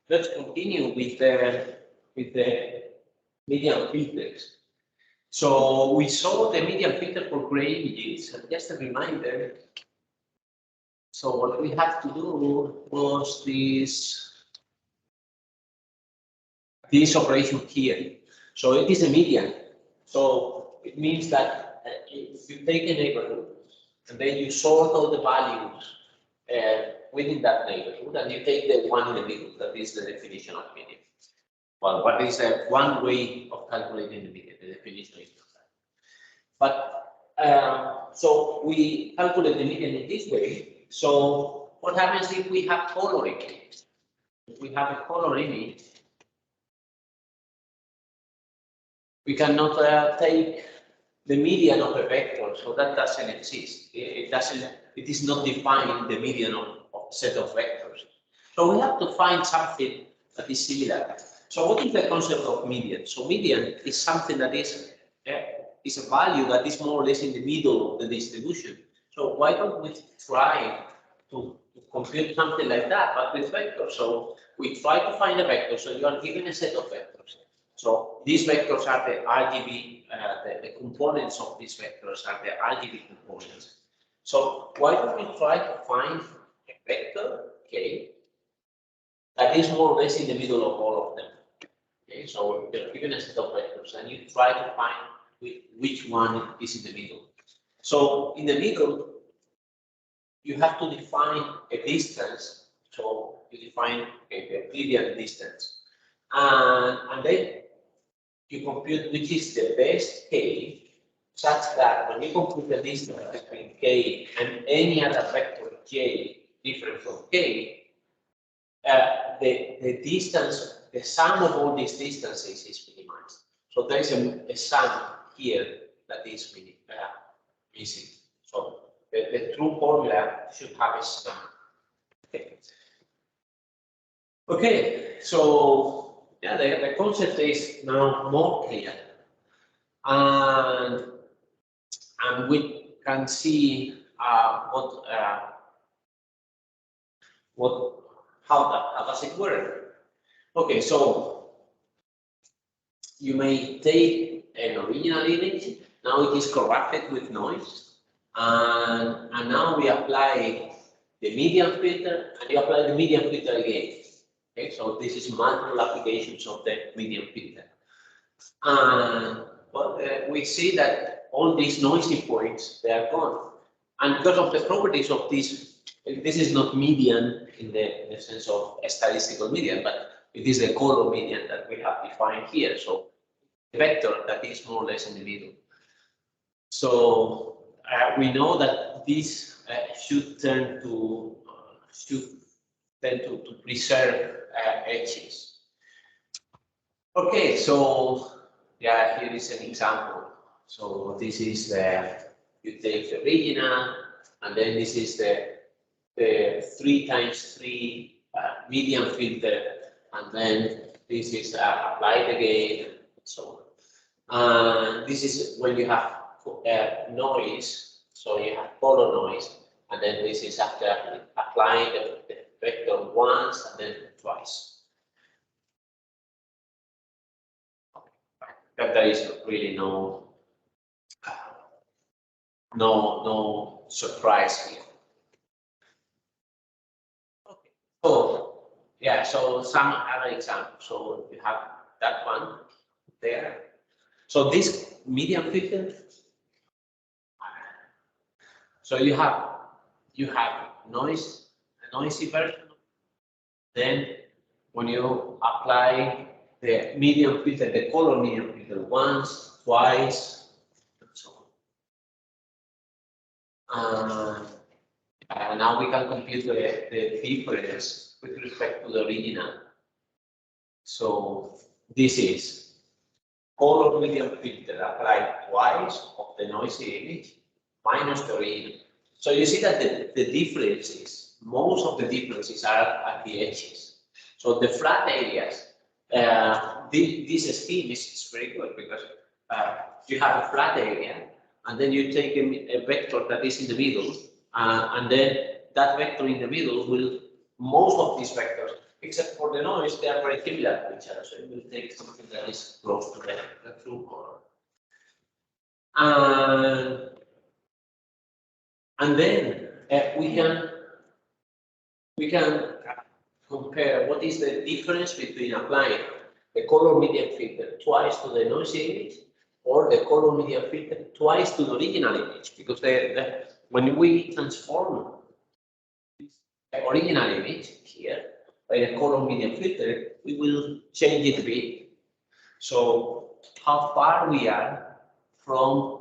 let's continue with the median filters. So we saw the median filter for gray images, and just a reminder. So what we had to do was this operation here. So it is a median. So it means that if you take a neighborhood and then you sort all the values within that neighborhood, and you take the one in the middle, that is the definition of median. Well, what is one way of calculating the median? The definition is not that. But so we calculate the median in this way. So what happens if we have color image? If we have a color image, we cannot take the median of a vector, so that doesn't exist. It is not defined the median of a set of vectors. So we have to find something that is similar. So what is the concept of median? So median is something that is a value that is more or less in the middle of the distribution. So why don't we try to compute something like that, but with vectors? So we try to find a vector. So you are given a set of vectors. So these vectors are the RGB, the components of these vectors are the RGB components. So why don't we try to find a vector, okay, that is more or less in the middle of all of them. Okay, so you're given a set of vectors and you try to find which one is in the middle. So in the middle, you have to define a distance. So you define a Euclidean distance. And then you compute which is the best k, such that when you compute the distance between k and any other vector j different from k, the distance, the sum of all these distances is minimized. So there is a sum here that is missing. So the true formula should have a sum. Okay. Okay, so yeah, the concept is now more clear, and we can see how does it work? Okay, so you may take an original image. Now it is corrupted with noise, and now we apply the median filter, and you apply the median filter again. Okay, so this is multiple applications of the median filter. And we see that all these noisy points, they are gone. And because of the properties of this is not median in the sense of a statistical median, but it is the color median that we have defined here. So the vector that is more or less in the middle. So we know that this should tend to preserve edges. Okay, so yeah, here is an example. So this is you take the original, and then this is the 3x3 median filter, and then this is applied again, and so on. And this is when you have noise, so you have color noise, and then this is after applying the vector once and then twice. But there is really no surprise here. Okay. So yeah, so some other examples. So you have that one there. So this median filter. So you have noise, a noisy version. Then when you apply the median filter, the color median filter once, twice, and so on. And now we can compute the difference with respect to the original. So this is color median filter applied twice of the noisy image minus the original. So you see that the differences, most of the differences are at the edges. So the flat areas, this scheme is very good because you have a flat area, and then you take a vector that is in the middle, and then that vector in the middle will, most of these vectors except for the noise, they are very similar to each other. So it will take something that is close to the true color. And then we can compare what is the difference between applying the color medium filter twice to the noisy image or the color medium filter twice to the original image, because when we transform the original image here by the color medium filter, we will change it a bit. So how far we are from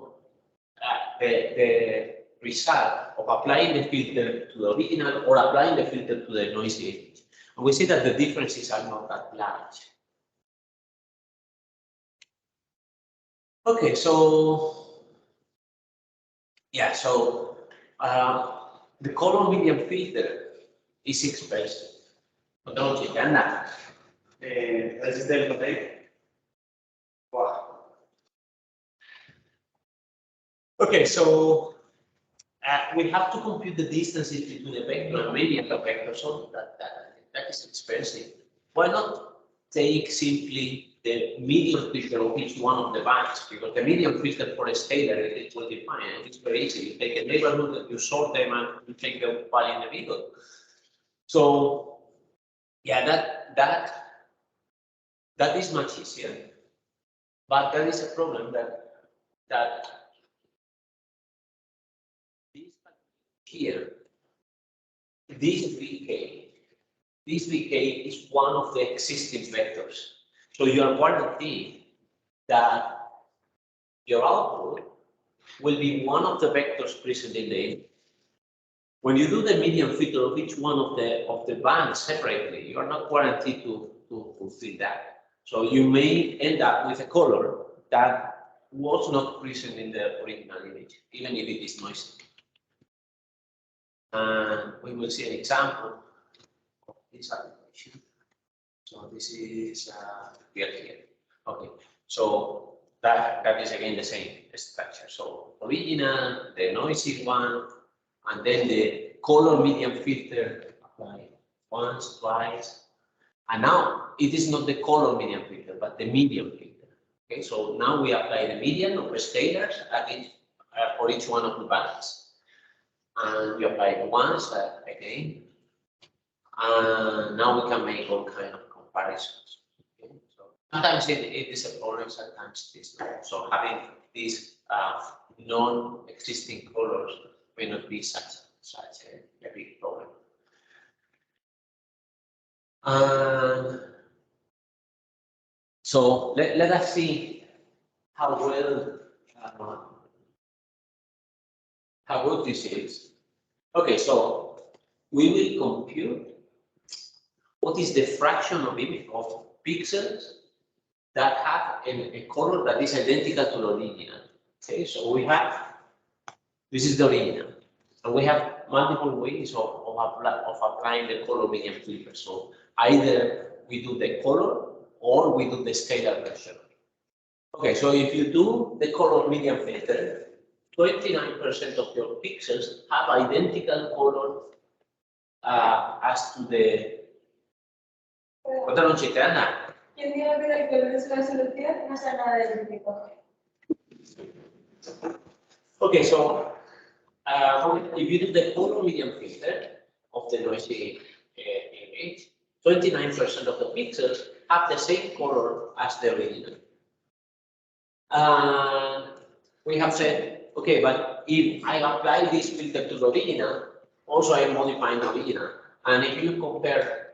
the result of applying the filter to the original or applying the filter to the noisy image. And we see that the differences are not that large. Okay, so yeah, so the color medium filter is expensive. Don't you can that? Wow. Okay, so we have to compute the distances between the vector and median vector, so that is expensive. Why not take simply the median filter of each one of the bands? Because the median filter for a scalar is well defined, and it's very easy. You take a neighborhood, you sort them, and you take the value in the middle. So yeah, that is much easier. But there is a problem that this here, this VK is one of the existing vectors. So you are guaranteed that your output will be one of the vectors present in the image. When you do the median filter of each one of the bands separately, you are not guaranteed to fulfill that. So you may end up with a color that was not present in the original image, even if it is noisy. And we will see an example of this application. So this is here. Okay, so that is again the same structure. So original, the noisy one, and then the color medium filter applied once, twice, and now it is not the color medium filter, but the medium filter. Okay, so now we apply the median of the scalars for each one of the bands, and we apply it once again, and now we can make all kind of comparisons. Okay, so sometimes it is a problem, sometimes it is not. So having these non-existing colors may not be such a big problem. So let us see how good this is. Okay, so we will compute what is the fraction of pixels that have a color that is identical to the original. Okay, so we have, this is the original, and we have multiple ways of applying the color medium filter. So either we do the color or we do the scalar version. Okay, so if you do the color medium filter, 29% of your pixels have identical color as to the. ¿Cuánto no chiste, anda? ¿Quién dijo que el color es la solución? No sé nada de tipo. Okay, so if you do the color medium filter of the noisy image, 29% of the pixels have the same color as the original. We have said, okay, but if I apply this filter to the original, also I am modifying the original. And if you compare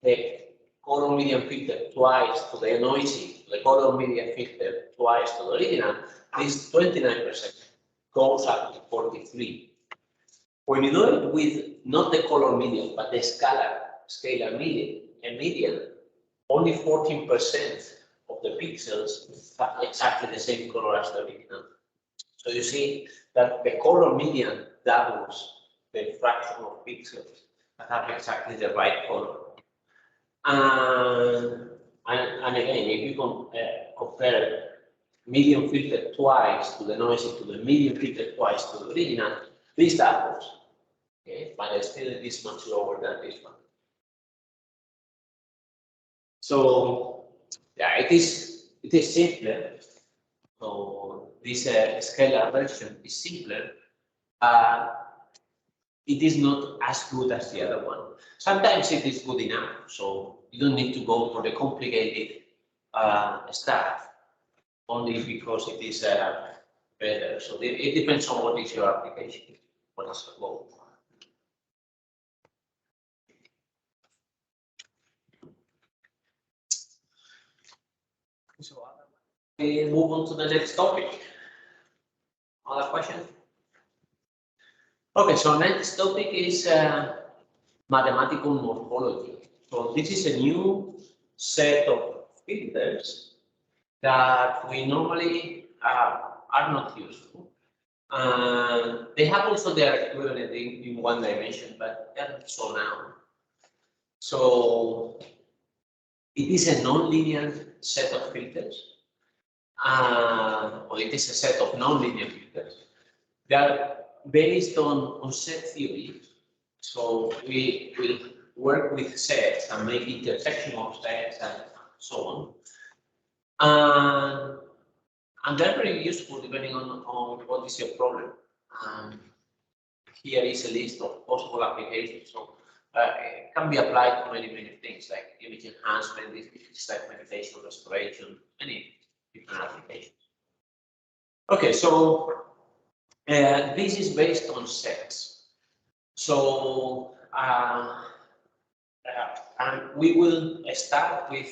the color medium filter twice to the noisy, the color medium filter twice to the original, this 29% goes up to 43. When you do it with not the color medium, but the scalar median, only 14% of the pixels have exactly the same color as the original. So you see that the color median doubles the fraction of pixels that have exactly the right color. And again, if you compare medium filter twice to the noisy to the medium filter twice to the original, this doubles. Okay, but still it is much lower than this one. So yeah, it is simpler. So this scalar version is simpler. It is not as good as the other one. Sometimes it is good enough, so you don't need to go for the complicated stuff only because it is better. So it depends on what is your application, what is the goal. So we move on to the next topic. Other questions? Okay, so next topic is mathematical morphology. So this is a new set of filters that we normally are not useful. They have also their equivalent in one dimension, but they're not so now. So it is a non-linear set of filters, or it is a set of non-linear filters. They are based on set theory. So we will work with sets and make intersection of sets and so on. And they're very useful depending on what is your problem. Here is a list of possible applications. So it can be applied to many things like image enhancement, meditation, restoration, many different applications. Okay, so this is based on sets. So and we will start with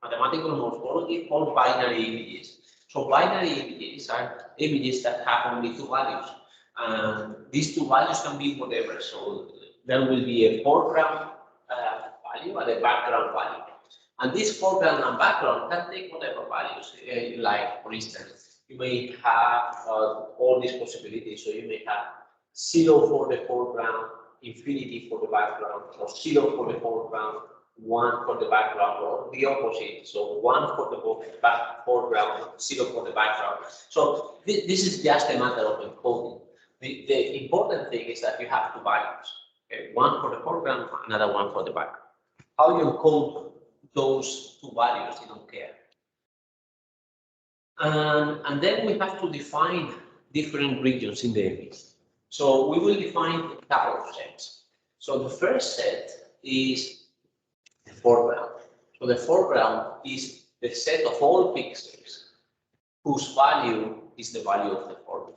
mathematical morphology for binary images. So binary images are images that have only two values. These two values can be whatever. So there will be a foreground value and a background value. And this foreground and background can take whatever values. Like, for instance, you may have all these possibilities. So you may have 0 for the foreground, infinity for the background, or 0 for the foreground, 1 for the background, or the opposite. So 1 for the foreground, 0 for the background. So this is just a matter of encoding. The important thing is that you have two values. Okay? One for the foreground, another one for the background. How you encode those two values, you don't care. And then we have to define different regions in the image. So we will define a couple of sets. So the first set is the foreground. So the foreground is the set of all pixels whose value is the value of the foreground.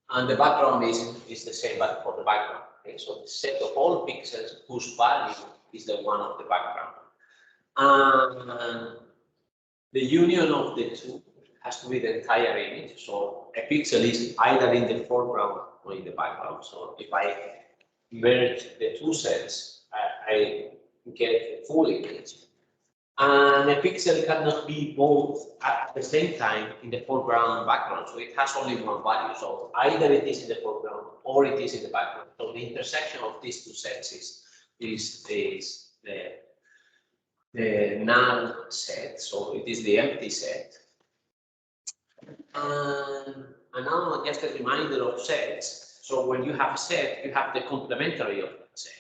And the background is the same, but for the background. Okay? So the set of all pixels whose value is the one of the background. And the union of the two has to be the entire image. So a pixel is either in the foreground or in the background. So if I merge the two sets, I get a full image. And a pixel cannot be both at the same time in the foreground and background. So it has only one value. So either it is in the foreground or it is in the background. So the intersection of these two sets is the null set. So it is the empty set. And now just a reminder of sets. So when you have a set, you have the complementary of that set.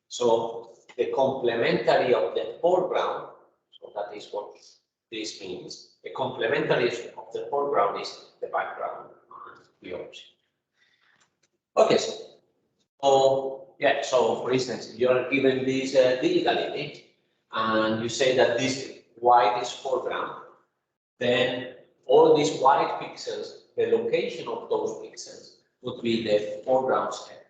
So the complementary of the foreground, so that is what this means. The complementary of the foreground is the background and the opposite. Okay, so yeah, so for instance, if you are given this digital image and you say that this white is foreground, then all these white pixels, the location of those pixels would be the foreground set,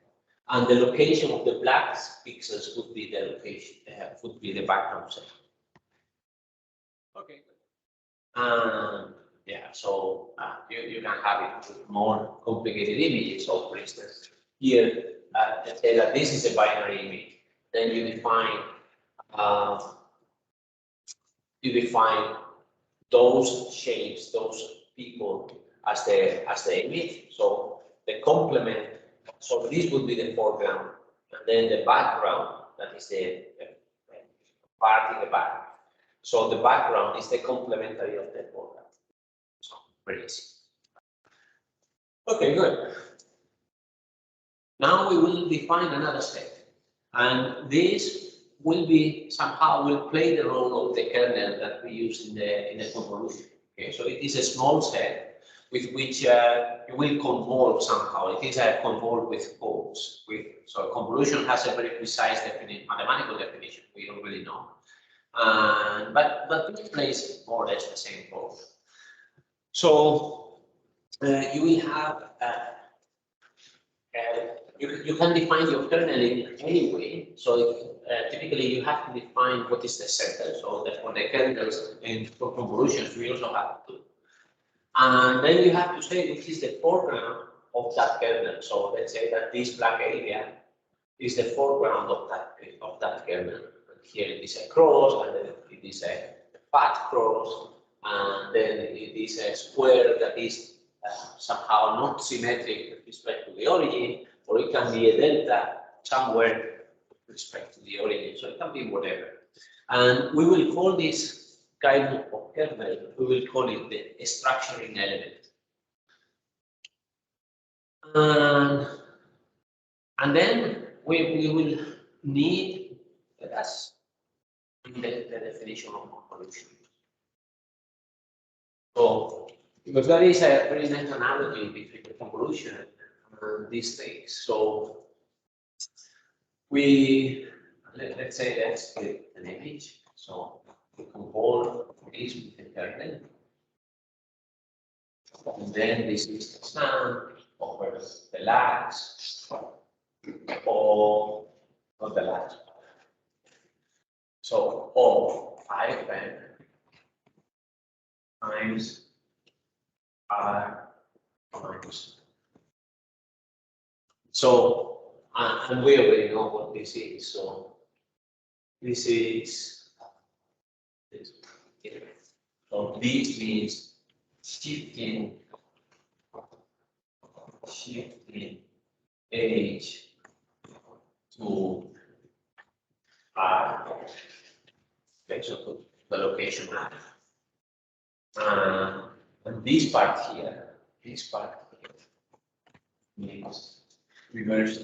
and the location of the black pixels would be the location, would be the background set. Okay. Yeah, so you can have it with more complicated images. So, for instance, here, let's say that this is a binary image. Then you define those shapes, those people as the image. So the complement. So this would be the foreground, and then the background, that is the part in the back. So the background is the complementary of the foreground. So very easy. Okay, good. Now we will define another set, and this will be somehow will play the role of the kernel that we use in the convolution. Okay, so it is a small set with which you will convolve somehow. It is a convolve with codes. So convolution has a very precise mathematical definition. We already know, but it plays more or less the same role. So you will have. You can define your kernel in any way. So typically you have to define what is the center. So that for the kernels and for convolutions, we also have to. And then you have to say which is the foreground of that kernel. So let's say that this black area is the foreground of that kernel. Here it is a cross, and then it is a fat cross, and then it is a square that is somehow not symmetric with respect to the origin, or it can be a delta somewhere with respect to the origin. So it can be whatever. And we will call this kind of kernel, we will call it the structuring element. And then we will need, that's the definition of convolution. So, because there is a very nice analogy between the convolution and these things. So let's say that's an image. So we convolve this with the kernel. And then this is the sum over the lags or the lags. So O IFN times R times. So, and we already know what this is. So this is this. So this means shifting H to R. Okay, so to the location map. And this part here means reverse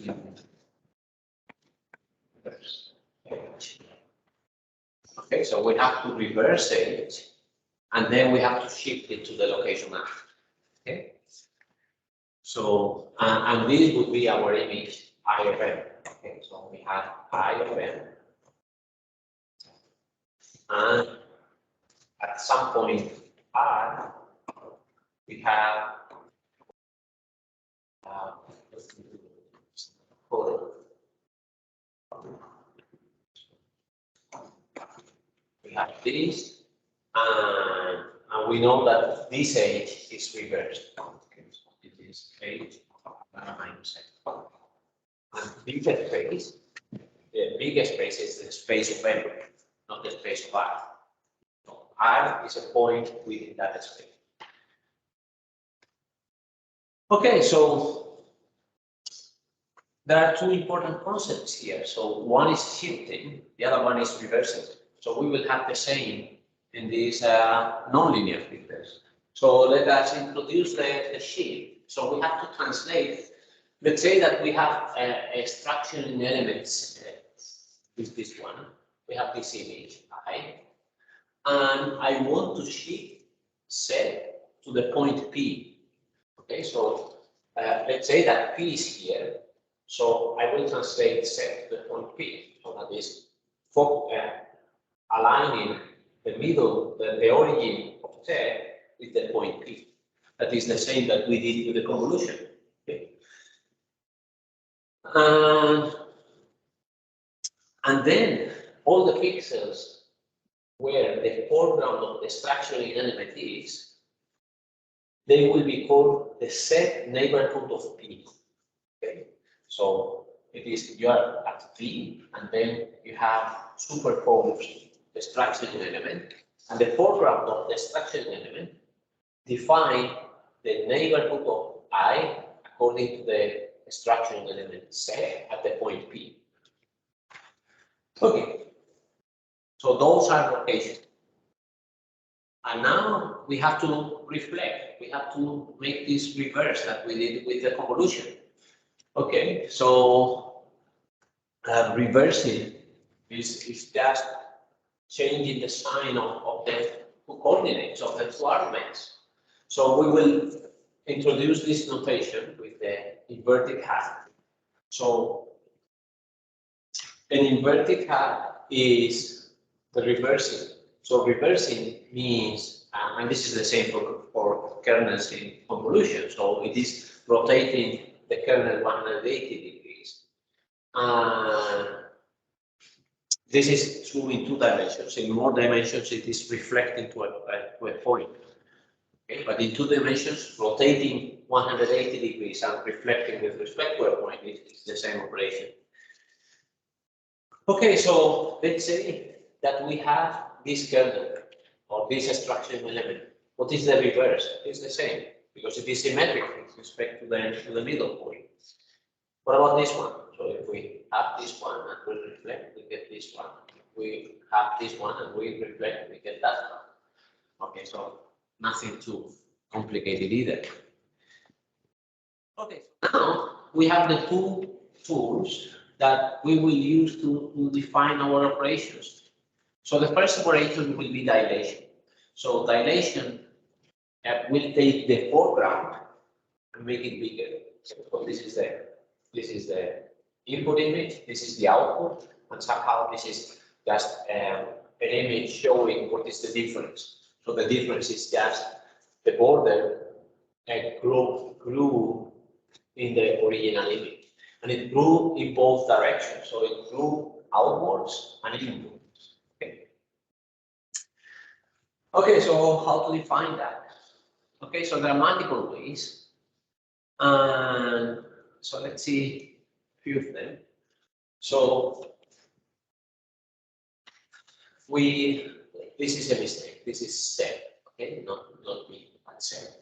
H. Okay, so we have to reverse H, and then we have to shift it to the location map. Okay, so and this would be our image IFM. Okay, so we have IFM, and at some point R, we have we have this, and we know that this H is reversed. Okay, so it is H minus X. And the biggest space is the space of M, not the space of R. So R is a point within that space. Okay, so there are two important concepts here. So one is shifting, the other one is reversing. So we will have the same in these nonlinear filters. So let us introduce the shift. So we have to translate. Let's say that we have a structure in elements with this one. We have this image I, and I want to shift Z to the point P. Okay, so let's say that P is here. So I will translate Z to the point P. So that is aligning the middle, the origin of Z with the point P. That is the same that we did with the convolution. Okay. And then all the pixels where the foreground of the structuring element is, they will be called the Z neighborhood of P. Okay. So it is you are at P, and then you have superposed the structuring element, and the foreground of the structuring element define the neighborhood of I according to the structuring element Z at the point P. Okay, so those are locations. And now we have to reflect. We have to make this reverse that we did with the convolution. Okay, so reversing is just changing the sign of the coordinates of the two arguments. So we will introduce this notation with the inverted hat. So an inverted hat is the reversing. So reversing means, and this is the same for kernels in convolution. So it is rotating the kernel 180 degrees. This is true in 2 dimensions. In more dimensions, it is reflecting to a point. Okay? But in 2 dimensions, rotating 180 degrees and reflecting with respect to a point is the same operation. Okay, so let's say that we have this kernel or this extraction element. What is the reverse? It's the same because it is symmetric with respect to the middle point. What about this one? So if we have this one and we reflect, we get this one. If we have this one and we reflect, we get that one. Okay, so nothing too complicated either. Okay, so now we have the 2 tools that we will use to define our operations. So the first operation will be dilation. So dilation will take the foreground and make it bigger. So this is the input image, this is the output, and somehow this is just an image showing what is the difference. So the difference is just the border grew in the original image, and it grew in both directions. So it grew outwards and inwards. Okay, so how to define that? Okay, so there are multiple ways, and so let's see a few of them. So this is a mistake. This is set. Okay, not me, but set.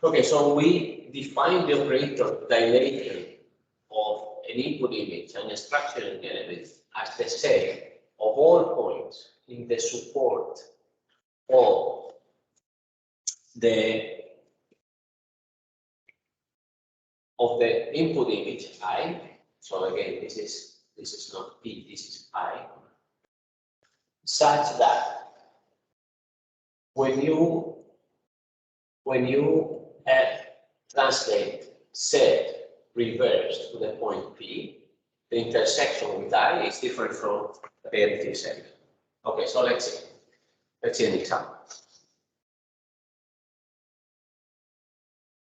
Okay, so we define the operator dilating of an input image and a structural element as the set of all points in the support of the input image I. So again, this is not P, this is I, such that when you translate set reverse to the point P, the intersection with I is different from the empty set. Okay, so let's see an example.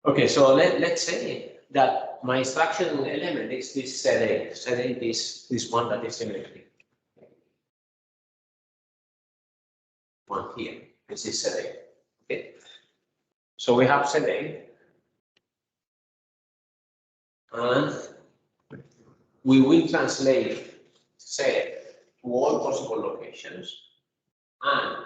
Okay, so let's say that my instructional element is this set A. Set A is this one that is symmetric. One here. This is set A. Okay. So we have set A. And we will translate set to all possible locations. And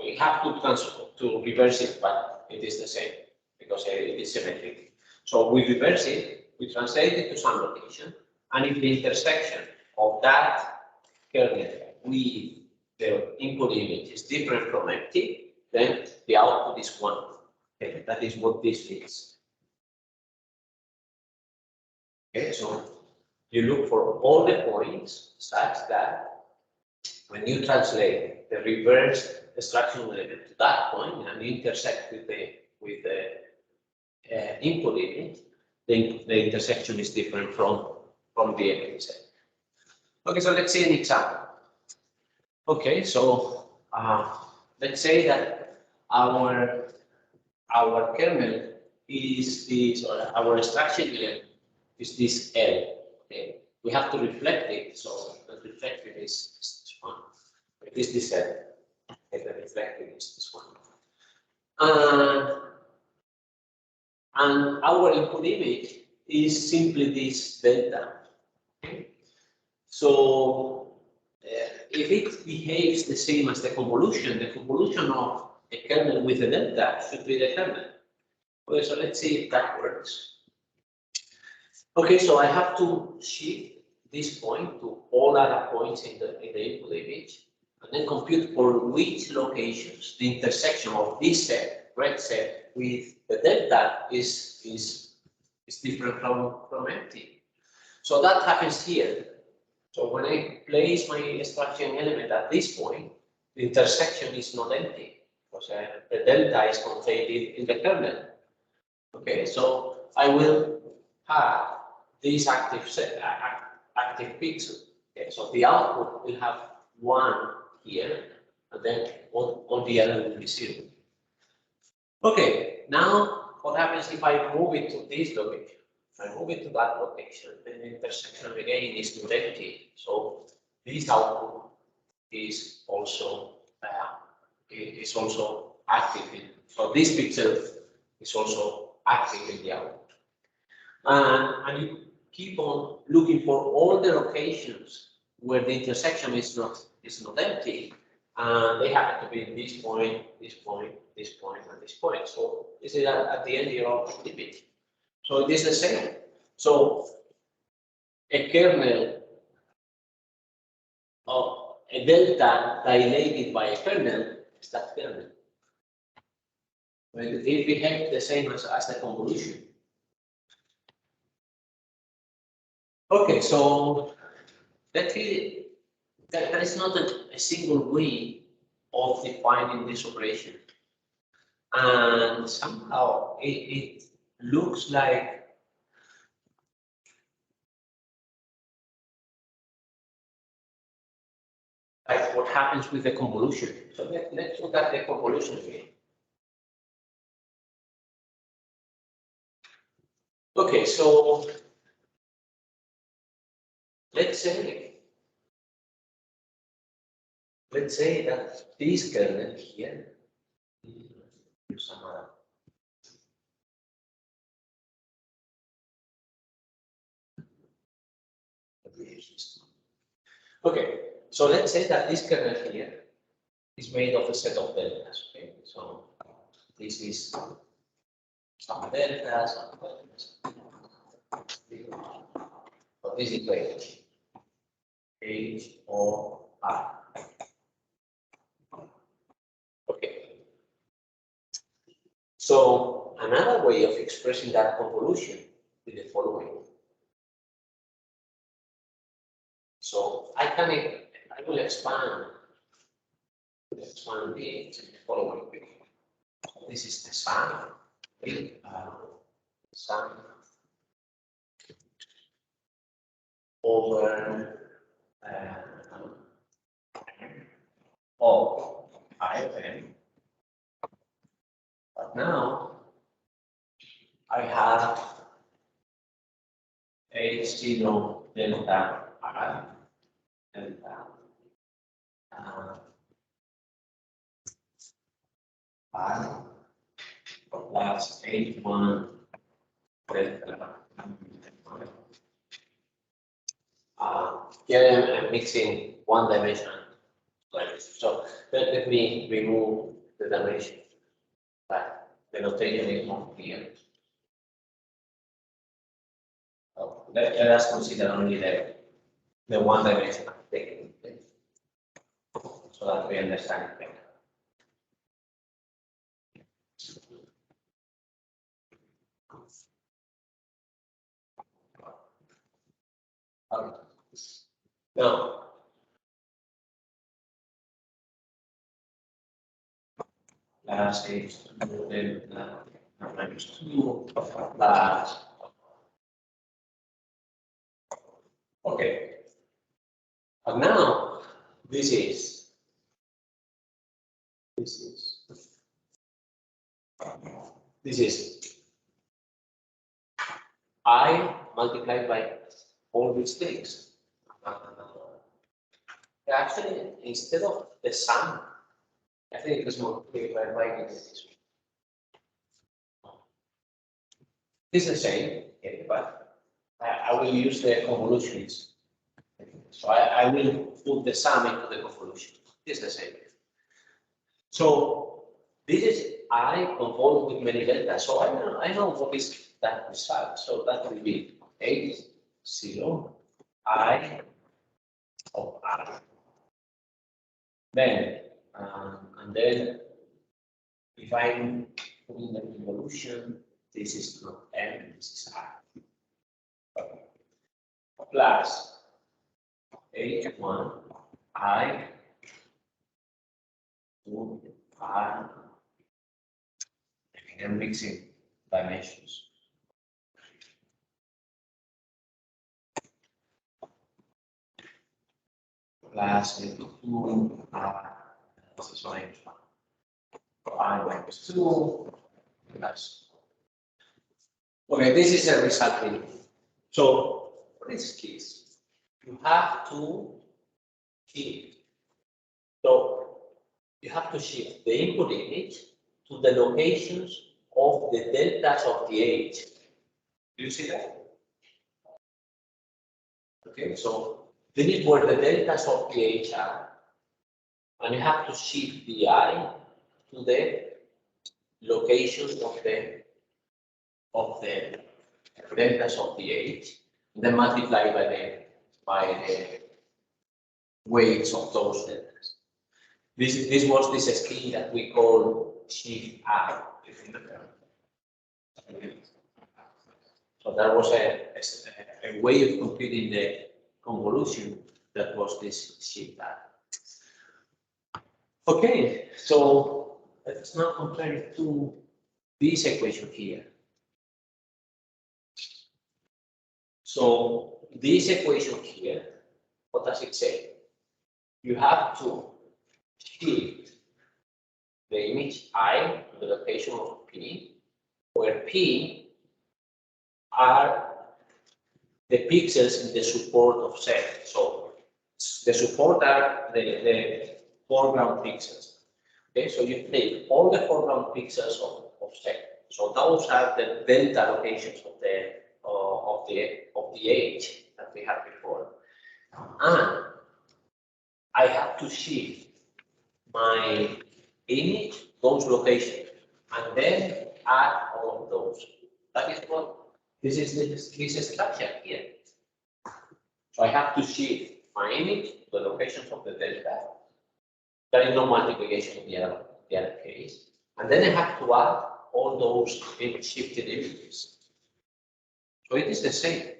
we have to reverse it, but it is the same because it is symmetric. So we reverse it, we translate it to some location, and if the intersection of that kernel with the input image is different from empty, then the output is 1. Okay, that is what this means. Okay, so you look for all the points such that when you translate the reverse instructional element to that point and intersect with the input image, the intersection is different from the empty set. Okay, so let's see an example. Okay, so let's say that our kernel is this, or our instruction element is this L. Okay, we have to reflect it, so the reflected is this one. It is this L. Okay, the reflected is this one. And our input image is simply this delta. Okay. So if it behaves the same as the convolution of a kernel with a delta should be the kernel. Okay, so let's see if that works. Okay, so I have to shift this point to all other points in the input image, and then compute for which locations the intersection of this set, red set, with the delta is different from empty. So that happens here. So when I place my structuring element at this point, the intersection is not empty because the delta is contained in the kernel. Okay, so I will have this active set, active pixel. Okay, so the output will have 1 here, and then all the other will be 0. Okay, now what happens if I move it to this location? If I move it to that location, then the intersection again is not empty. So this output is also active. So this pixel is also active in the output. And you keep on looking for all the locations where the intersection is not empty. And they happen to be this point, this point, this point, and this point. So this is at the end your output limit. So it is the same. So a kernel of a delta dilated by a kernel is that kernel. It behaves the same as the convolution. Okay, so that there is not a single way of defining this operation. And somehow it looks like what happens with the convolution. So let's look at the convolution again. Okay, so let's say that this kernel here, some other. Okay, so let's say that this kernel here is made of a set of deltas. Okay, so this is some deltas, some deltas. So this is like H or I. Okay. So another way of expressing that convolution is the following. So I will expand the following way. This is the sum. Sum over of IM. But now I have H0 delta R delta R plus H1 delta. Here I'm mixing one dimension like this. So let me remove the dimension. But the notation is more clear. So let us consider only the one dimension taken so that we understand it better. Okay. Now, last is minus 2 plus. Okay. But now this is I multiplied by all these things. Actually, instead of the sum, I think it is more clear by writing it this way. This is the same, okay, but I will use the convolutions. So I will put the sum into the convolution. This is the same. So this is I convolved with many deltas. So I know what is that result. So that will be H0 I of R. Then and then if I'm putting the convolution, this is not M, this is R. Plus H1, I, 2, R. I'm mixing dimensions. Plus 2, R. This is my I minus 2 plus. Okay, this is a resulting. So for this case, you have to shift. So you have to shift the input image to the locations of the deltas of the H. Do you see that? Okay, so this is where the deltas of the H are, and you have to shift the I to the locations of the deltas of the H, then multiply by the weights of those deltas. This was this scheme that we call shift I. So that was a way of computing the convolution that was this shift I. Okay, so let's now compare it to this equation here. So this equation here, what does it say? You have to shift the image I to the location of P, where P are the pixels in the support of set. So the support are the foreground pixels. Okay, so you take all the foreground pixels of set. So those are the delta locations of the H that we had before. And I have to shift my image, those locations, and then add all of those. That is what this is structure here. So I have to shift my image to the locations of the delta. There is no multiplication in the other case. And then I have to add all those shifted images. So it is the same.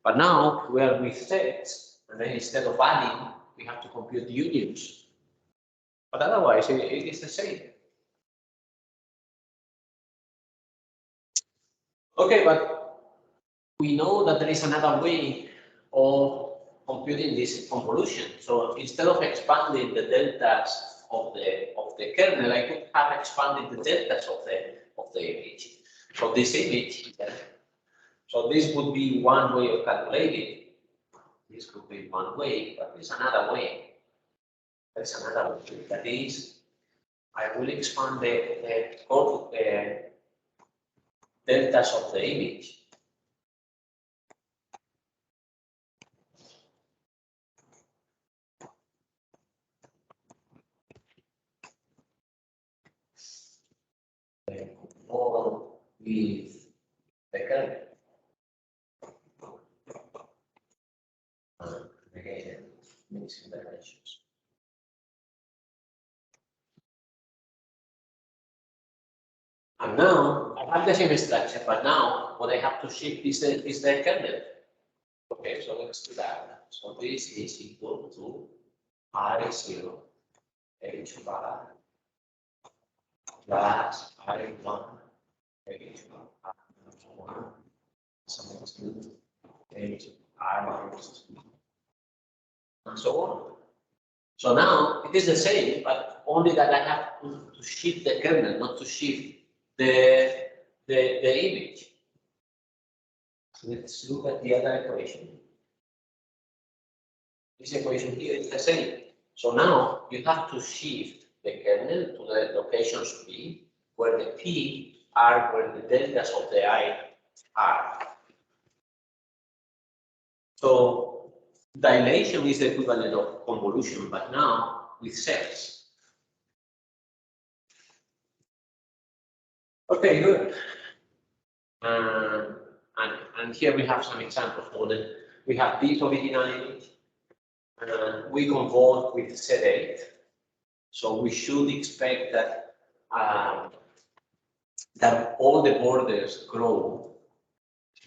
But now we are with sets, and then instead of adding, we have to compute unions. But otherwise, it is the same. Okay, but we know that there is another way of computing this convolution. So instead of expanding the deltas of the kernel, I could have expanded the deltas of the image. So this image, so this would be one way of calculating. This could be one way, but there's another way. There's another way. That is, I will expand the deltas of the image. All with the kernel. Again, mixing dimensions. And now I have the same structure, but now what I have to shift is the kernel. Okay, so let's do that. So this is equal to R0 H bar plus R1 H bar R1 minus 2 H R minus 2 and so on. So now it is the same, but only that I have to shift the kernel, not to shift the image. So let's look at the other equation. This equation here is the same. So now you have to shift the kernel to the locations P, where the P are where the deltas of the I are. So dilation is the equivalent of convolution, but now with sets. Okay, good. And here we have some examples. We have this original image, and we convolve with set 8. So we should expect that that all the borders grow.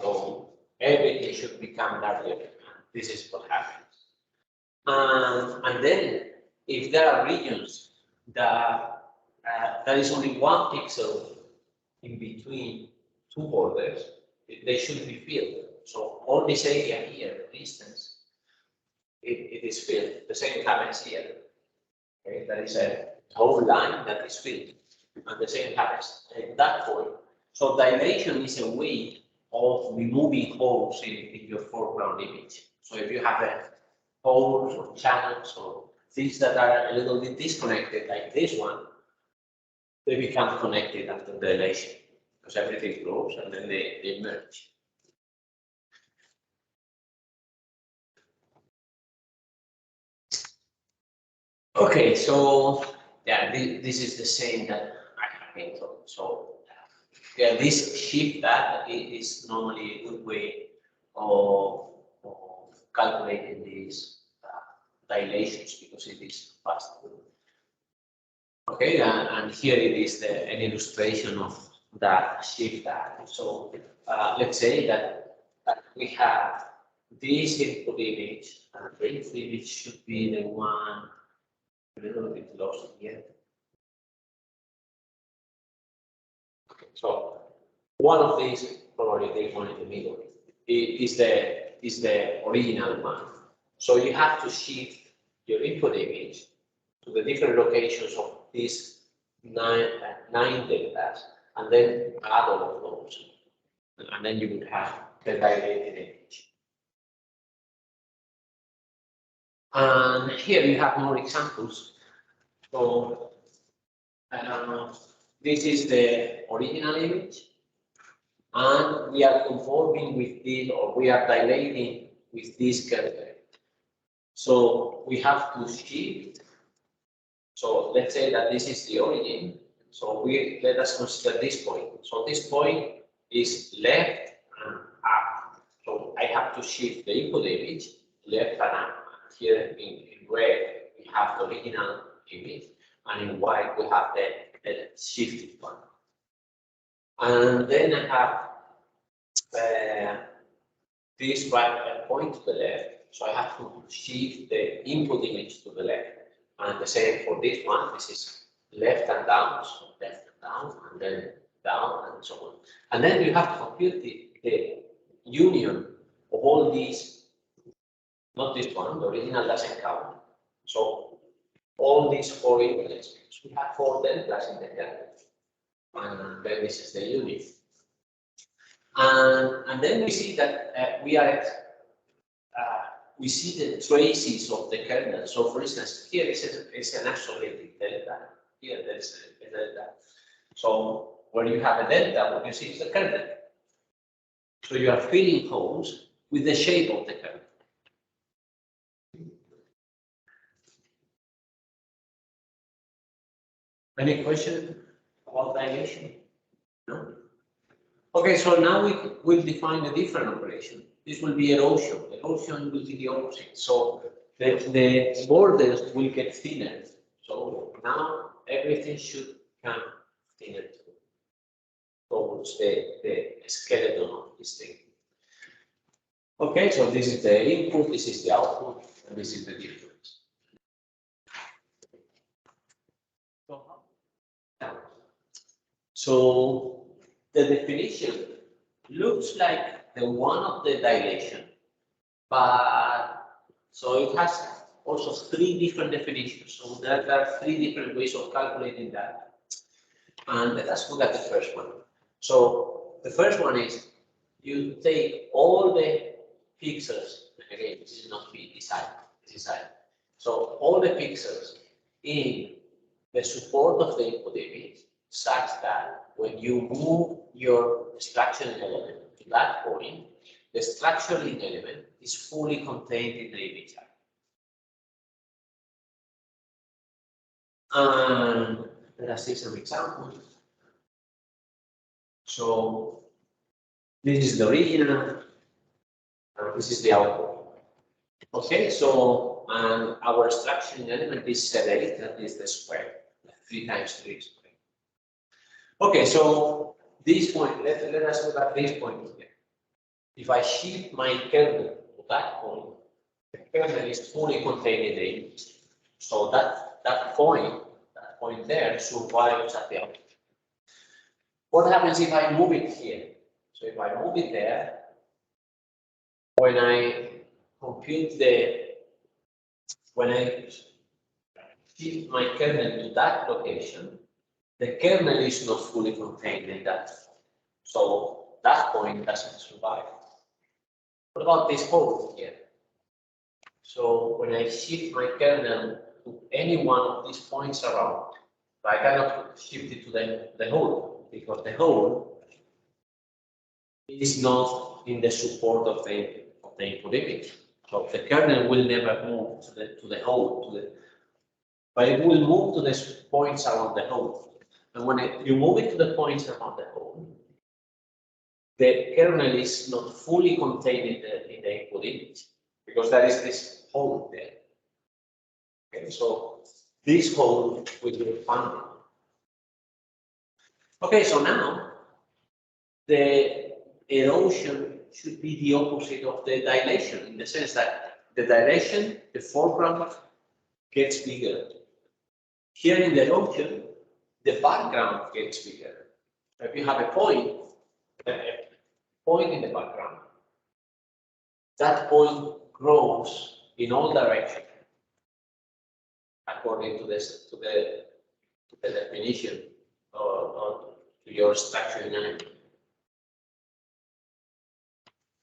So everything should become larger. This is what happens. And then if there are regions that there is only one pixel in between two borders, they should be filled. So all this area here, for instance, it is filled. The same happens here. Okay, there is a whole line that is filled, and the same happens at that point. So dilation is a way of removing holes in your foreground image. So if you have holes or channels or things that are a little bit disconnected, like this one, they become connected after dilation because everything grows and then they merge. Okay, so yeah, this is the same that I have been told. So yeah, this shift that is normally a good way of calculating these dilations because it is fast. Okay, and here it is an illustration of that shift that. So let's say that we have this input image, and the input image should be the one a little bit lost here. So one of these, probably the one in the middle, is the original one. So you have to shift your input image to the different locations of these nine deltas, and then add all of those, and then you would have the dilated image. And here you have more examples. So this is the original image, and we are conforming with this, or we are dilating with this curve. So we have to shift. So let's say that this is the origin. So let us consider this point. So this point is left and up. So I have to shift the input image left and up. Here in red we have the original image, and in white we have the shifted one. And then I have this right point to the left. So I have to shift the input image to the left. And the same for this one. This is left and down, so left and down, and then down, and so on. And then you have to compute the union of all these, not this one, the original doesn't count. So all these four inputs, we have four deltas in the kernel. And then this is the union. And then we see that we see the traces of the kernel. So for instance, here is an isolated delta. Here there is a delta. So where you have a delta, what you see is the kernel. So you are filling holes with the shape of the kernel. Any question about dilation? No? Okay, so now we will define a different operation. This will be erosion. Erosion will be the opposite. So the borders will get thinner. So now everything should come thinner towards the skeleton of this thing. Okay, so this is the input, this is the output, and this is the difference. So the definition looks like the one of the dilation, but so it has also three different definitions. So there are three different ways of calculating that. And let us look at the first one. So the first one is you take all the pixels, again, this is not B, this is I. So all the pixels in the support of the input image such that when you move your structuring element to that point, the structuring element is fully contained in the image. And let us see some examples. So this is the original, and this is the output. Okay, so our structuring element is set 8, that is the square, 3 times 3 square. Okay, so this point, let us look at this point here. If I shift my kernel to that point, the kernel is fully contained in the image. So that point there survives at the output. What happens if I move it here? So if I move it there, when I compute when I shift my kernel to that location, the kernel is not fully contained in that. So that point doesn't survive. What about this hole here? So when I shift my kernel to any one of these points around, I cannot shift it to the hole because the hole is not in the support of the input image. So the kernel will never move to the hole, but it will move to the points around the hole. And when you move it to the points around the hole, the kernel is not fully contained in the input image because there is this hole there. Okay, so this hole will be expanded. Okay, so now the erosion should be the opposite of the dilation in the sense that the dilation, the foreground gets bigger. Here in the erosion, the background gets bigger. If you have a point in the background, that point grows in all directions according to the definition or to your structure dynamic.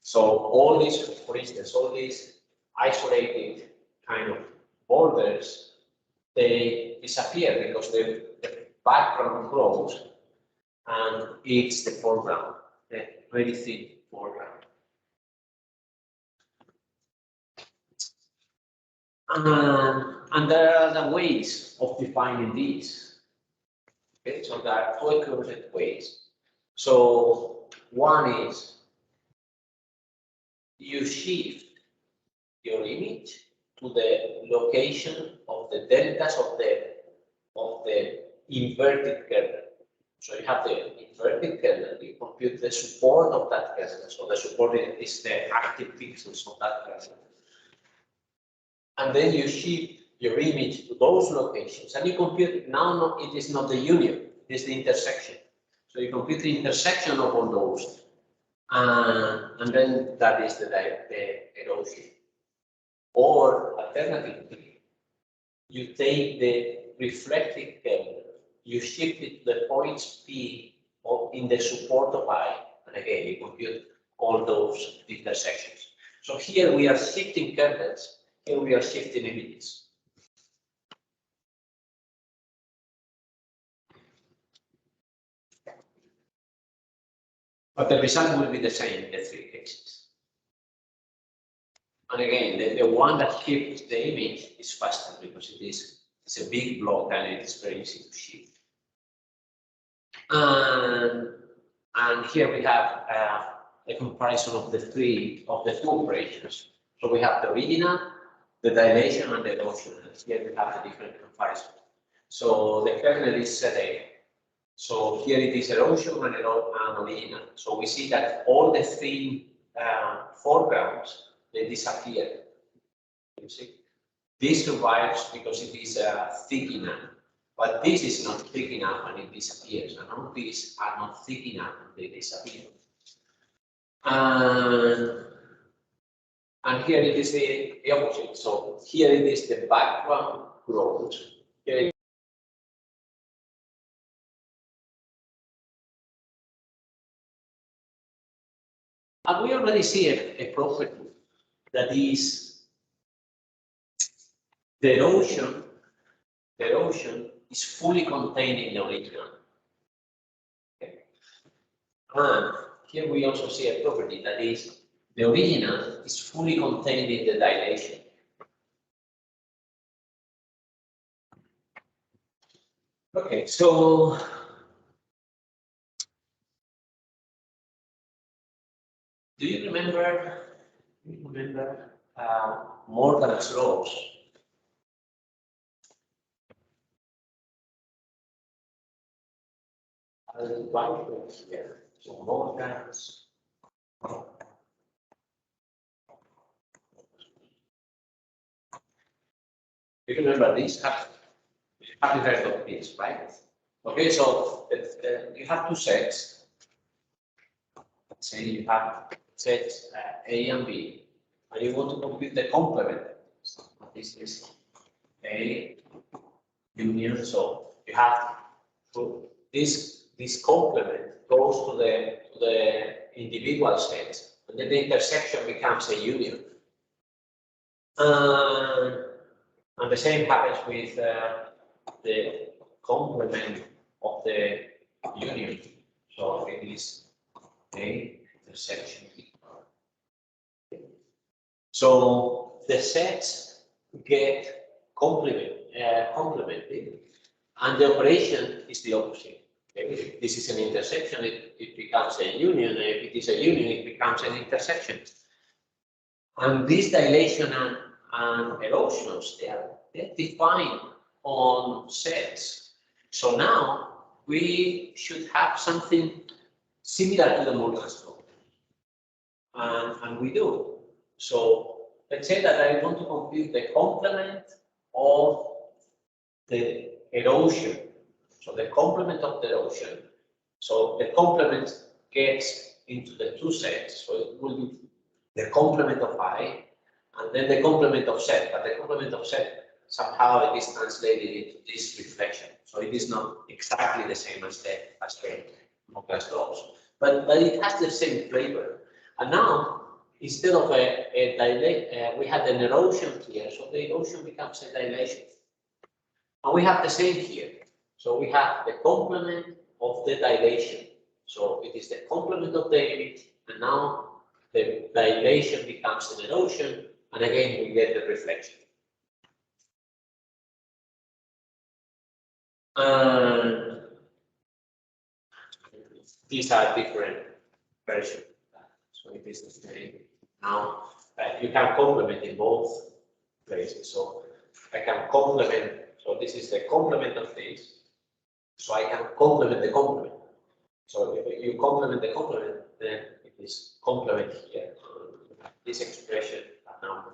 So all these, for instance, all these isolated kind of borders, they disappear because the background grows and it's the foreground, the very thin foreground. And there are the ways of defining these. Okay, so there are two equivalent ways. So one is you shift your image to the location of the deltas of the inverted kernel. So you have the inverted kernel, you compute the support of that kernel. So the support is the active pixels of that kernel. And then you shift your image to those locations and you compute, now it is not the union, it is the intersection. So you compute the intersection of all those. And then that is the erosion. Or alternatively, you take the reflected kernel, you shift it to the points P in the support of I, and again, you compute all those intersections. So here we are shifting kernels, here we are shifting images. But the result will be the same in the three cases. And again, the one that shifts the image is faster because it's a big block and it is very easy to shift. And here we have a comparison of the two operations. So we have the original, the dilation, and the erosion. And here we have the different comparison. So the kernel is a. So here it is erosion and original. So we see that all the three foregrounds, they disappear. You see, this survives because it is thick enough, but this is not thick enough and it disappears. And all these are not thick enough and they disappear. And here it is the opposite. So here it is the background grows. Here and we already see a property that is the erosion is fully contained in the original. Okay. And here we also see a property that is the original is fully contained in the dilation. Okay, so do you remember Morgan's laws? I'll write them here. So Morgan's You remember this? Have you heard of this, right? Okay, so you have two sets. Let's say you have sets A and B, and you want to compute the complement. So this is A union. So you have to this complement goes to the individual sets, and then the intersection becomes a union. And the same happens with the complement of the union. So it is A intersection B. So the sets get complemented, and the operation is the opposite. Okay? If this is an intersection, it becomes a union. If it is a union, it becomes an intersection. And this dilation and erosions, they're defined on sets. So now we should have something similar to the Morgan's law. And we do. So let's say that I want to compute the complement of the erosion. So the complement of the erosion. So the complement gets into the two sets. So it will be the complement of I, and then the complement of Z. But the complement of Z, somehow it is translated into this reflection. So it is not exactly the same as the Morgan's laws. But it has the same flavor. And now, instead of we had an erosion here, so the erosion becomes a dilation. And we have the same here. So we have the complement of the dilation. So it is the complement of the image, and now the dilation becomes an erosion, and again we get the reflection. And these are different versions. So it is the same. Now you can complement in both places. So I can complement. So this is the complement of this. So I can complement the complement. So if you complement the complement, then it is complement here. This expression now.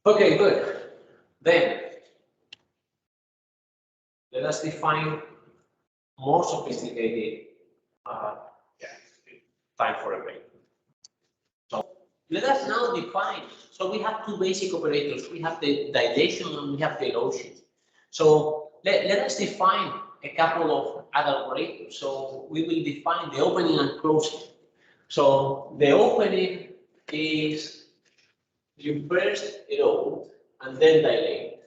Okay, good. Then let us define more sophisticated time for a break. So let us now define. So we have two basic operators. We have the dilation and we have the erosion. So let us define a couple of other operators. So we will define the opening and closing. So the opening is you first erode and then dilate.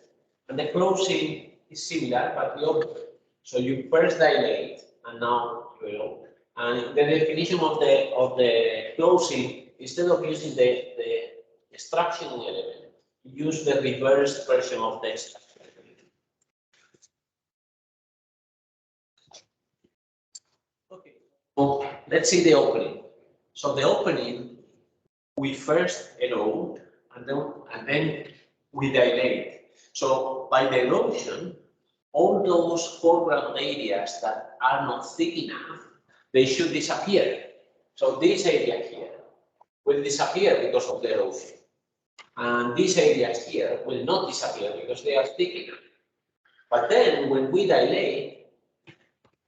And the closing is similar, but the opposite. So you first dilate and now you erode. And the definition of the closing, instead of using the extraction element, you use the reversed version of the extraction element. Okay. So let's see the opening. So the opening, we first erode and then we dilate. So by the erosion, all those foreground areas that are not thick enough, they should disappear. So this area here will disappear because of the erosion. And these areas here will not disappear because they are thick enough. But then when we dilate,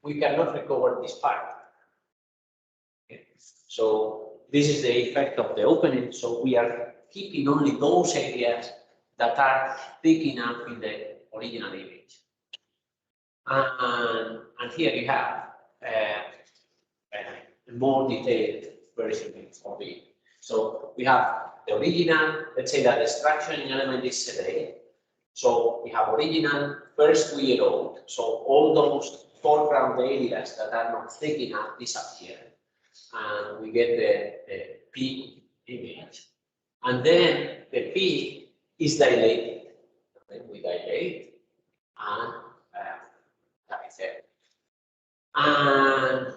we cannot recover this part. Okay. So this is the effect of the opening. So we are keeping only those areas that are thick enough in the original image. And here you have a more detailed version of it. So we have the original, let's say that the extraction element is sedate. So we have original, first we erode. So all those foreground areas that are not thick enough disappear. And we get the P image. And then the P is dilated. Then we dilate and that is it. And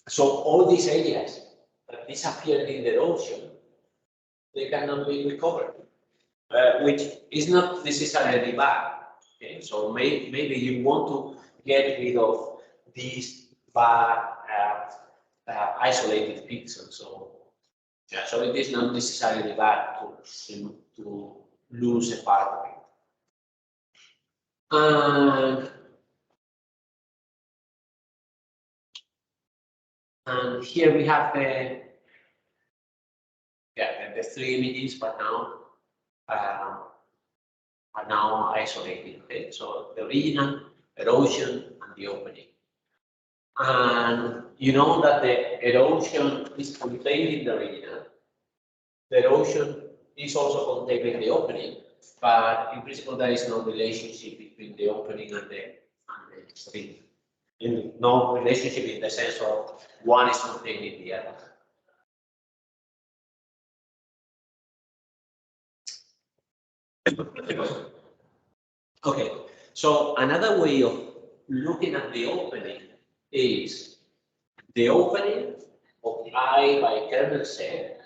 so all these areas that disappeared in the erosion, they cannot be recovered, which is not necessarily bad. Okay, so maybe you want to get rid of these bad isolated pixels. So Yeah, so it is not necessarily bad to lose a part of it. And here we have the three images, but now are now isolated. Okay, so the original, erosion, and the opening. And you know that the erosion is contained in the original. The erosion is also contained in the opening, but in principle there is no relationship between the opening and the spring. No relationship in the sense of one is contained in the other. Okay, so another way of looking at the opening is the opening of I by kernel set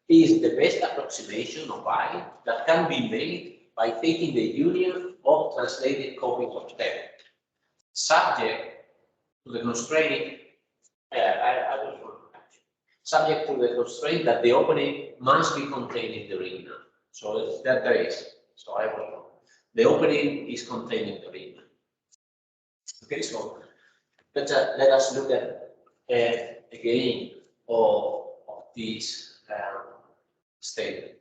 is the best approximation of I that can be made by taking the union of translated copies of step, subject to the constraint. Subject to the constraint that the opening must be contained in the original. So that there is. So I was wrong. The opening is contained in the original. Okay, so let us look at again of this statement.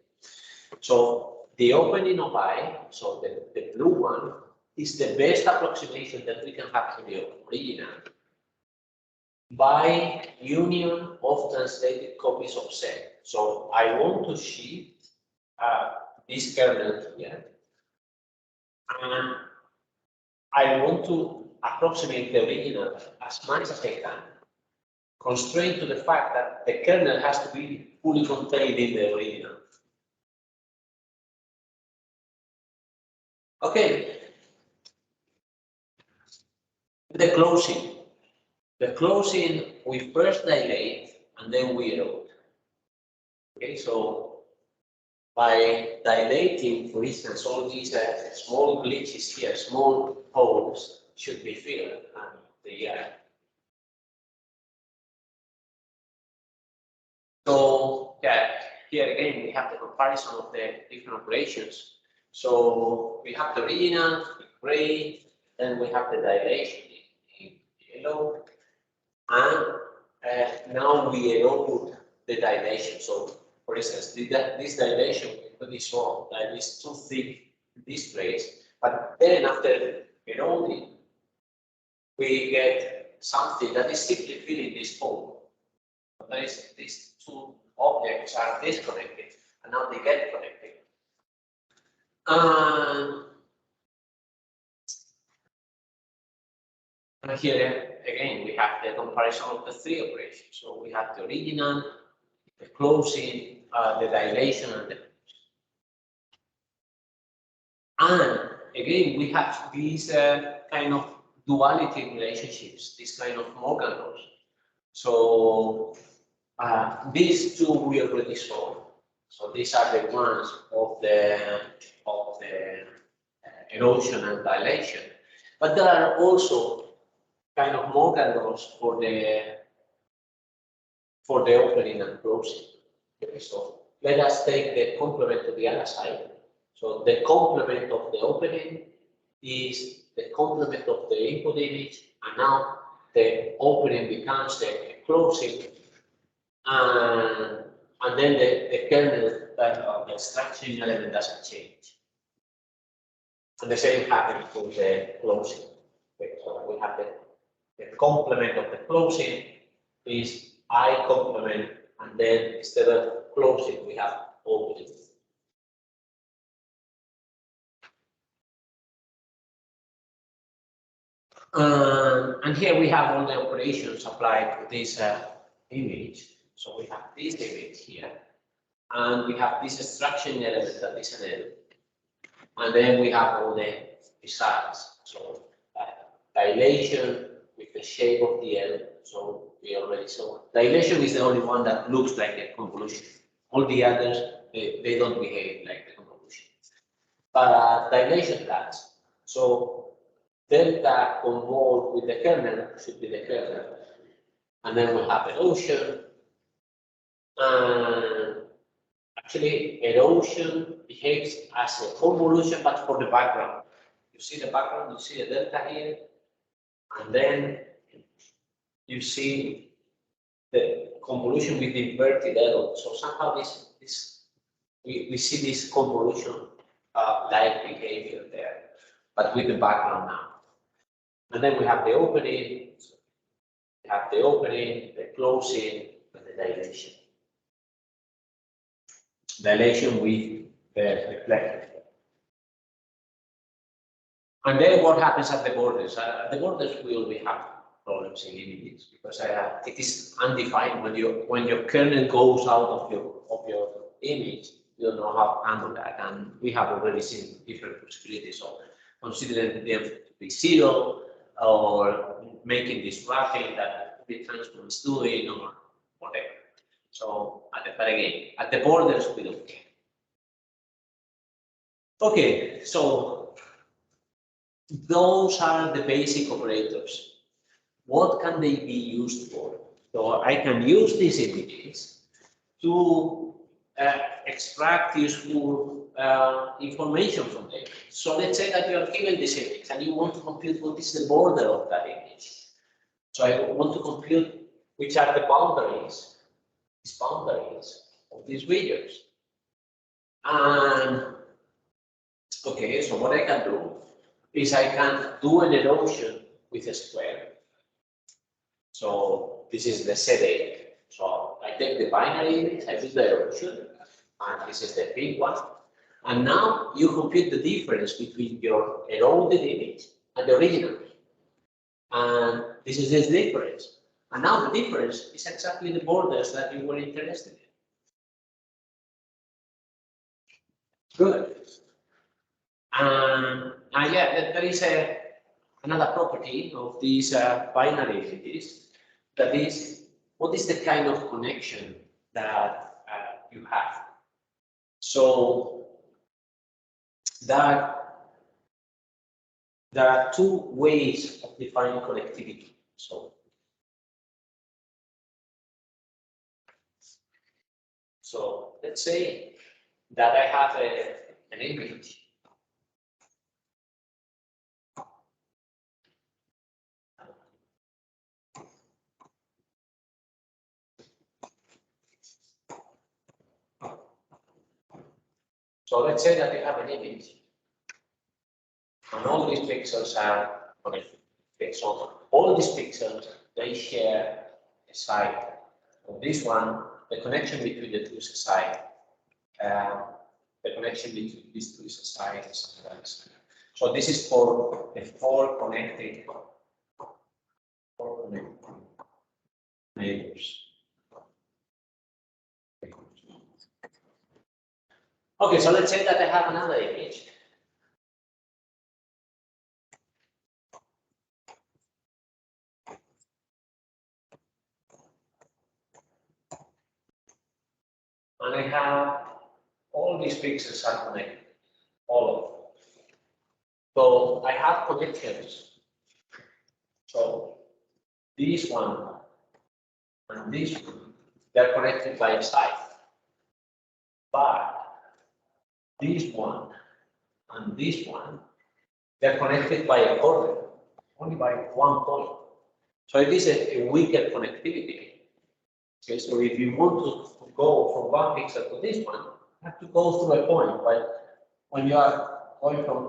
So the opening of I, so the blue one, is the best approximation that we can have to the original by union of translated copies of set. So I want to shift this kernel here, and I want to approximate the original as much as I can, constrained to the fact that the kernel has to be fully contained in the original. Okay. The closing. The closing, we first dilate and then we erode. Okay, so by dilating, for instance, all these small glitches here, small holes should be filled, and they are. So yeah, here again we have the comparison of the different operations. So we have the original in gray, then we have the dilation in yellow, and now we erode the dilation. So for instance, this dilation is small, that is too thick in this place, but then after eroding, we get something that is simply filling this hole. That is, these two objects are disconnected, and now they get connected. And here again, we have the comparison of the three operations. So we have the original, the closing, the dilation, and the closing. And again, we have these kind of duality relationships, this kind of Morgan laws. So these two we already saw. So these are the ones of the erosion and dilation. But there are also kind of Morgan laws for the opening and closing. Okay, so let us take the complement to the other side. So the complement of the opening is the complement of the input image, and now the opening becomes the closing, and then the kernel of the structuring element doesn't change. And the same happens for the closing. Okay, so we have the complement of the closing is I complement, and then instead of closing, we have opening. And here we have all the operations applied to this image. So we have this image here, and we have this extraction element that is an L, and then we have all the results. So dilation with the shape of the L. So we already saw dilation is the only one that looks like a convolution. All the others they don't behave like the convolution. But dilation does. So delta convolved with the kernel should be the kernel. And then we have erosion. And Actually, erosion behaves as a convolution, but for the background. You see the background, you see a delta here, and then you see the convolution with the inverted arrow. So somehow we see this convolution like behavior there, but with the background now. And then we have the opening, the closing, and the dilation. Dilation with the reflector. And then what happens at the borders? At the borders, we always have problems in images because it is undefined when your kernel goes out of your image. You don't know how to handle that, and we have already seen different possibilities of considering them to be zero or making this wrapping that the transform is doing or whatever. So, but again, at the borders, we don't care. Okay, so those are the basic operators. What can they be used for? So I can use these images to extract useful information from them. So let's say that you are given this image and you want to compute what is the border of that image. So I want to compute which are the boundaries of these regions. And okay, so what I can do is I can do an erosion with a square. So this is the Z8. So I take the binary image, I do the erosion, and this is the big one. And now you compute the difference between your eroded image and the original. And this is this difference. And now the difference is exactly the borders that you were interested in. Good. And yeah, there is another property of these binary images. That is, what is the kind of connection that you have? So that there are two ways of defining connectivity. So let's say that I have an image. So let's say that you have an image, and all these pixels are connected. Okay, so all these pixels, they share a side. So this one, the connection between the two is a side. The connection between these two is a side. So this is for the four connected neighbors. Okay, so let's say that I have another image. And I have all these pixels are connected, all of them. So I have connections. So this one and this one, they're connected by a side. But this one and this one, they're connected by a corner, only by one point. So it is a weaker connectivity. Okay, so if you want to go from one pixel to this one, you have to go through a point. But when you are going from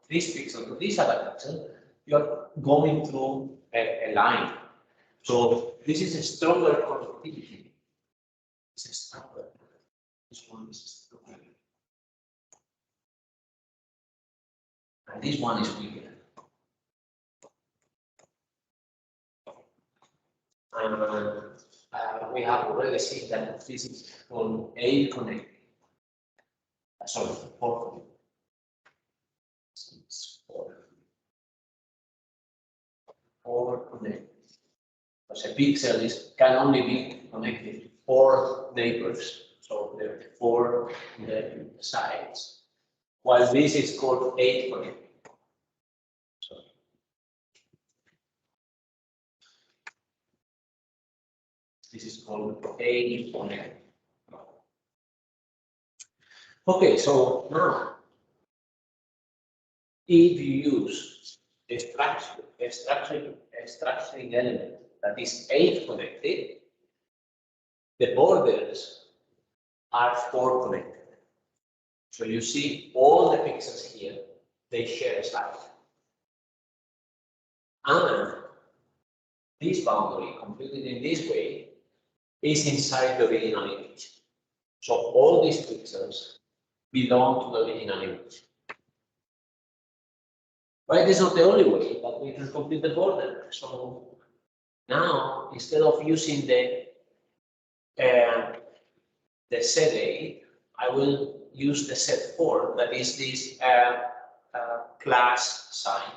this pixel to this other pixel, you are going through a line. So this is a stronger connectivity. This is stronger. This one is stronger. And this one is weaker. And we have already seen that this is called A connected. Sorry, four connected. Because a pixel can only be connected to four neighbors. So there are four on the sides. While this is called 8 connected. So this is called 8 connected. Okay, so now, if you use a structuring element that is 8 connected, the borders are 4 connected. So you see all the pixels here, they share a side. And this boundary, computed in this way, is inside the original image. So all these pixels belong to the original image. But it is not the only way that we can compute the border. So now, instead of using the set A, I will use the set 4, that is this class sign.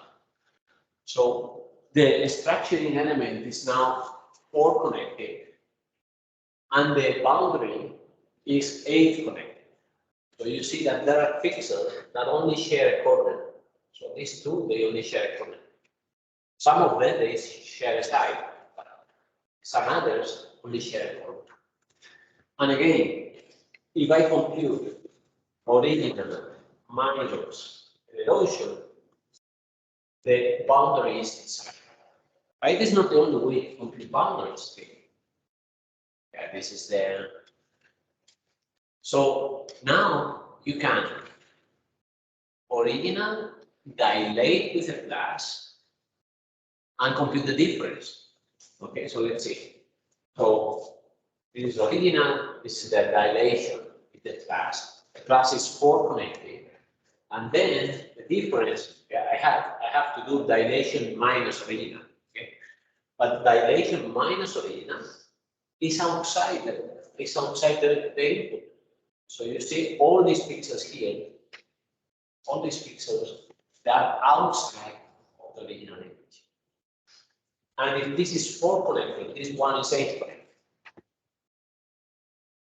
So the structuring element is now 4 connected, and the boundary is 8 connected. So you see that there are pixels that only share a corner. So these two, they only share a corner. Some of them, they share a side, but some others only share a corner. And again, if I compute original minus erosion, the boundary is inside. It is not the only way to compute boundaries. Yeah, this is the. So now you can original dilate with a plus and compute the difference. Okay, so let's see. So this is original, this is the dilation with the plus. The plus is 4 connected. And then the difference, I have to do dilation minus original. Okay? But dilation minus original is outside the input. So you see all these pixels here, all these pixels, they are outside of the original image. And if this is 4 connected, this one is 8 connected.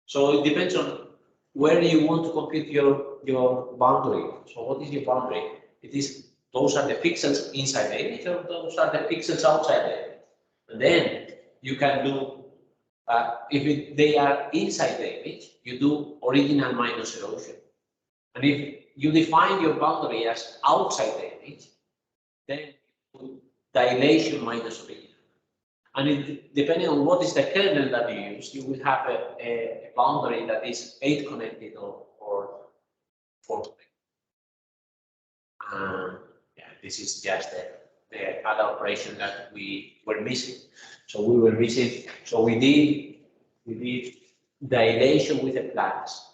So it depends on where you want to compute your boundary. So what is your boundary? It is those are the pixels inside the image, or those are the pixels outside the image. And then you can do, if they are inside the image, you do original minus erosion. And if you define your boundary as outside the image, then you do dilation minus original. And depending on what is the kernel that you use, you will have a boundary that is 8 connected or 4 connected. Yeah, this is just the other operation that we were missing. So we were missing. So we did dilation with a plus.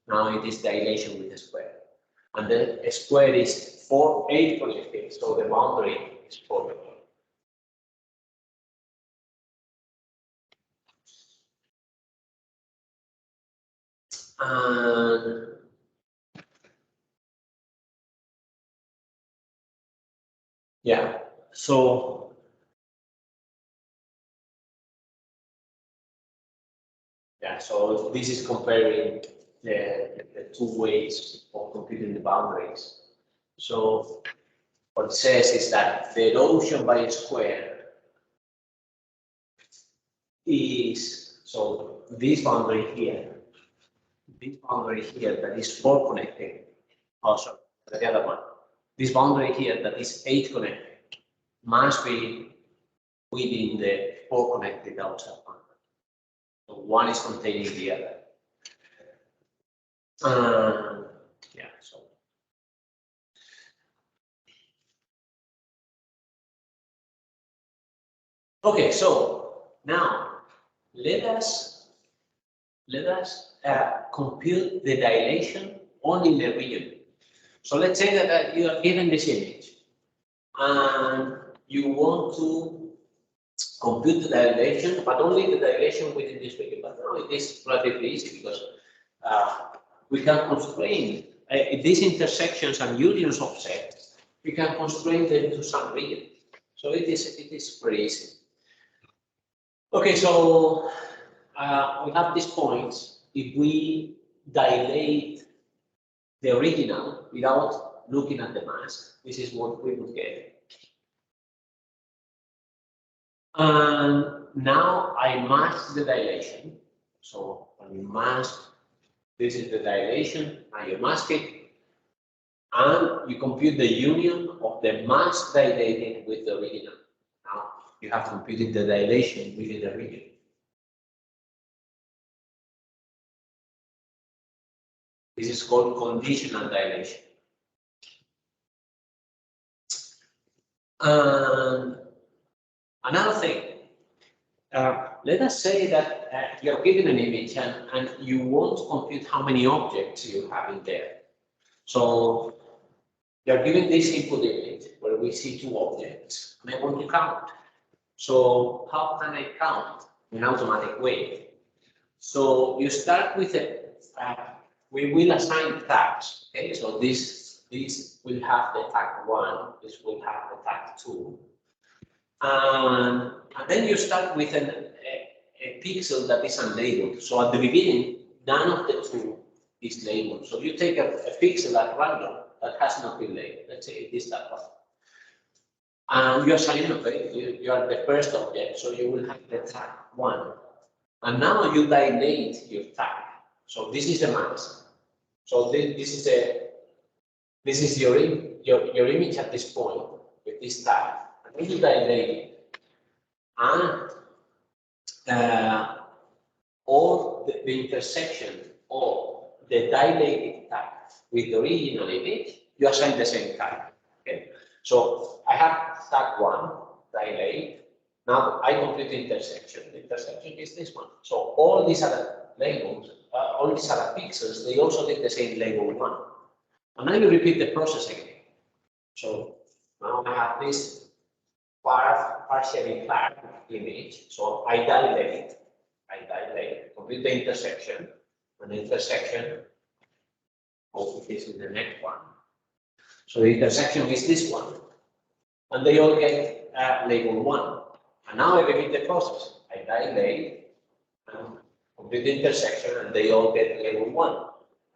Now it is dilation with a square, and the square is 8 connected. So the boundary is 4. And yeah, so this is comparing the 2 ways of computing the boundaries. So what it says is that the erosion by a square is, so this boundary here that is 4 connected, also the other one, this boundary here that is 8 connected must be within the 4 connected outside one. So one is containing the other. Yeah, so. Okay, so now let us compute the dilation only in the region. So let's say that you are given this image and you want to compute the dilation, but only the dilation within this region. But now it is relatively easy because we can constrain these intersections and unions of sets. We can constrain them to some region. So it is pretty easy. Okay, so we have these points. If we dilate the original without looking at the mask, this is what we would get. And now I mask the dilation. So when you mask This is the dilation, and you mask it, and you compute the union of the mask dilated with the original. Now you have computed the dilation within the region. This is called conditional dilation. And another thing, let us say that you're given an image and you want to compute how many objects you have in there. So you're given this input image where we see 2 objects, and I want to count. So how can I count in an automatic way? So you start with we will assign tags. Okay, so this will have the tag 1, this will have the tag 2. And then you start with a pixel that is unlabeled. So at the beginning, none of the 2 is labeled. So you take a pixel at random that has not been labeled. Let's say it is that one. And you assign, okay, you are the first object, so you will have the tag 1. And now you dilate your tag. So this is the mask. So this is your image at this point with this tag. And then you dilate it. And or the intersection of the dilated tag with the original image, you assign the same tag. Okay. So I have tag 1, dilate. Now I compute the intersection. The intersection is this one. So all these other labels, all these other pixels, they also take the same label 1. And now you repeat the process again. So now I have this partially flat image. So I dilate, compute the intersection, and the intersection, oh, this is the next one. So the intersection is this one, and they all get label 1. And now I repeat the process. I dilate, and complete the intersection, and they all get label 1.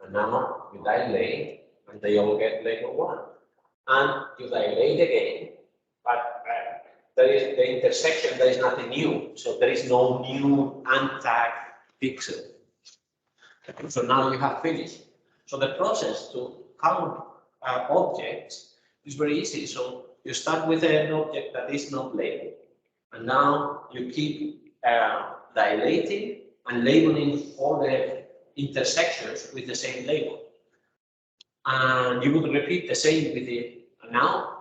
And now you dilate, and they all get label 1. And you dilate again, but there is the intersection, there is nothing new. So there is no new untagged pixel. So now you have finished. So the process to count objects is very easy. So you start with an object that is not labeled. And now you keep dilating and labeling all the intersections with the same label. And you would repeat the same with it. And now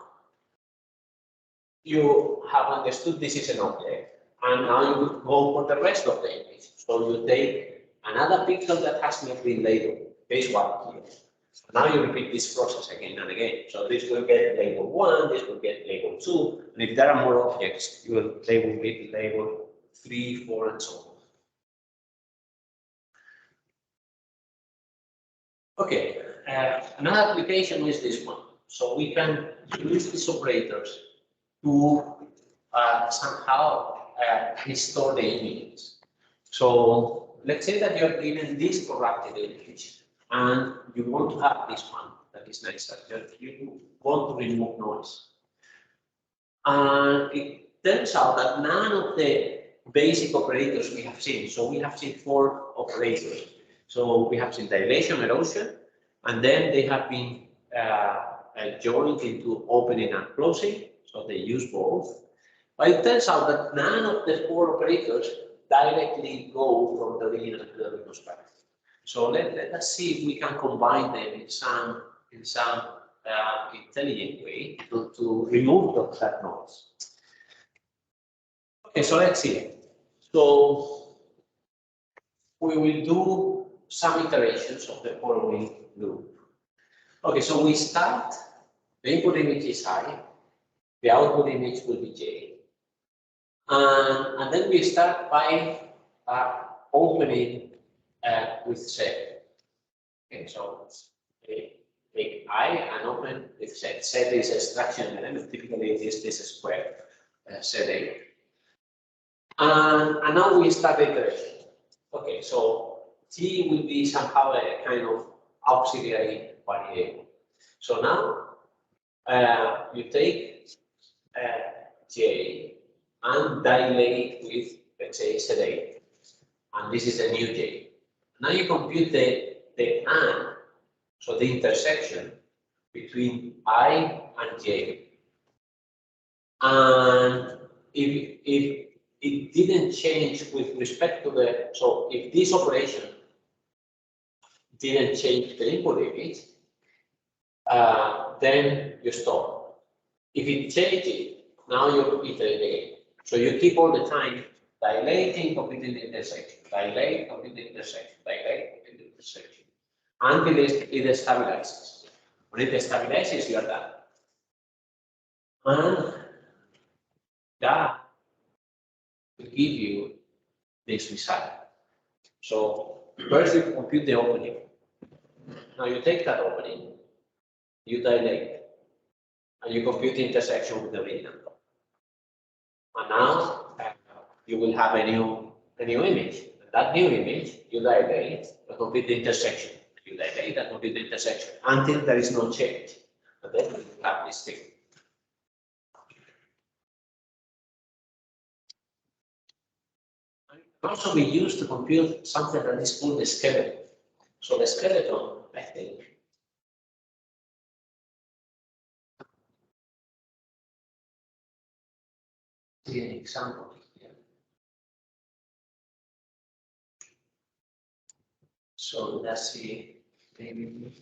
you have understood this is an object. And now you would go for the rest of the image. So you take another pixel that has not been labeled, base 1 here. So now you repeat this process again and again. So this will get label 1, this will get label 2, and if there are more objects, they will get labeled 3, 4, and so on. Okay, another application is this one. So we can use these operators to somehow restore the images. So let's say that you're given this corrupted image, and you want to have this one that is nicer. You want to remove noise. And it turns out that none of the basic operators we have seen, so we have seen 4 operators. So we have seen dilation, erosion, and then they have been joined into opening and closing, so they use both. But it turns out that none of the 4 operators directly go from the original to the retrospective. So let us see if we can combine them in some intelligent way to remove that noise. Okay, so let's see. So we will do some iterations of the following loop. Okay, so we start, the input image is I, the output image will be J. And then we start by opening with Z. Okay, so take I and open with Z. Z is a extraction element, typically it is this square, ZA. And now we start the iteration. Okay, so T will be somehow a kind of auxiliary variable. So now you take J and dilate with, let's say, ZA. And this is a new J. Now you compute the the and, so the intersection between I and j. And if it didn't change with respect to the, so if this operation didn't change the input image, then you stop. If it changes, now you repeat it again. So you keep all the time dilating, completing the intersection, dilate, complete the intersection, dilate, complete the intersection, until it stabilizes. When it stabilizes, you are done. And that will give you this result. So first you compute the opening. Now you take that opening, you dilate, and you compute the intersection with the median. And now you will have a new image. And that new image, you dilate, you complete the intersection. You dilate and complete the intersection until there is no change. And then you have this thing. Also be used to compute something that is called the skeleton. So the skeleton, I think, see an example here. So let's see, maybe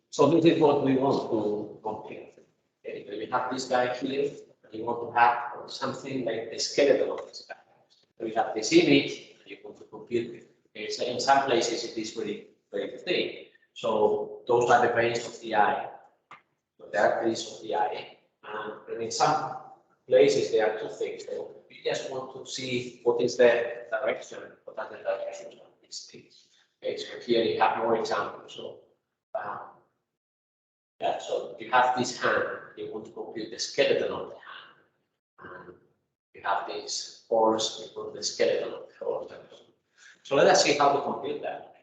so this is what we want to compare. Okay, we have this guy here, and you want to have something like the skeleton of this guy. So we have this image, and you want to compute it. Okay, so in some places it is very, very thin. So those are the brains of the eye. So they are brains of the eye. And in some places they are too thick. So you just want to see what is the direction, what are the directions of these things. Okay, so here you have more examples. So yeah, so you have this hand, you want to compute the skeleton of the hand. And you have this horse, you put the skeleton of the horse. So let us see how to compute that.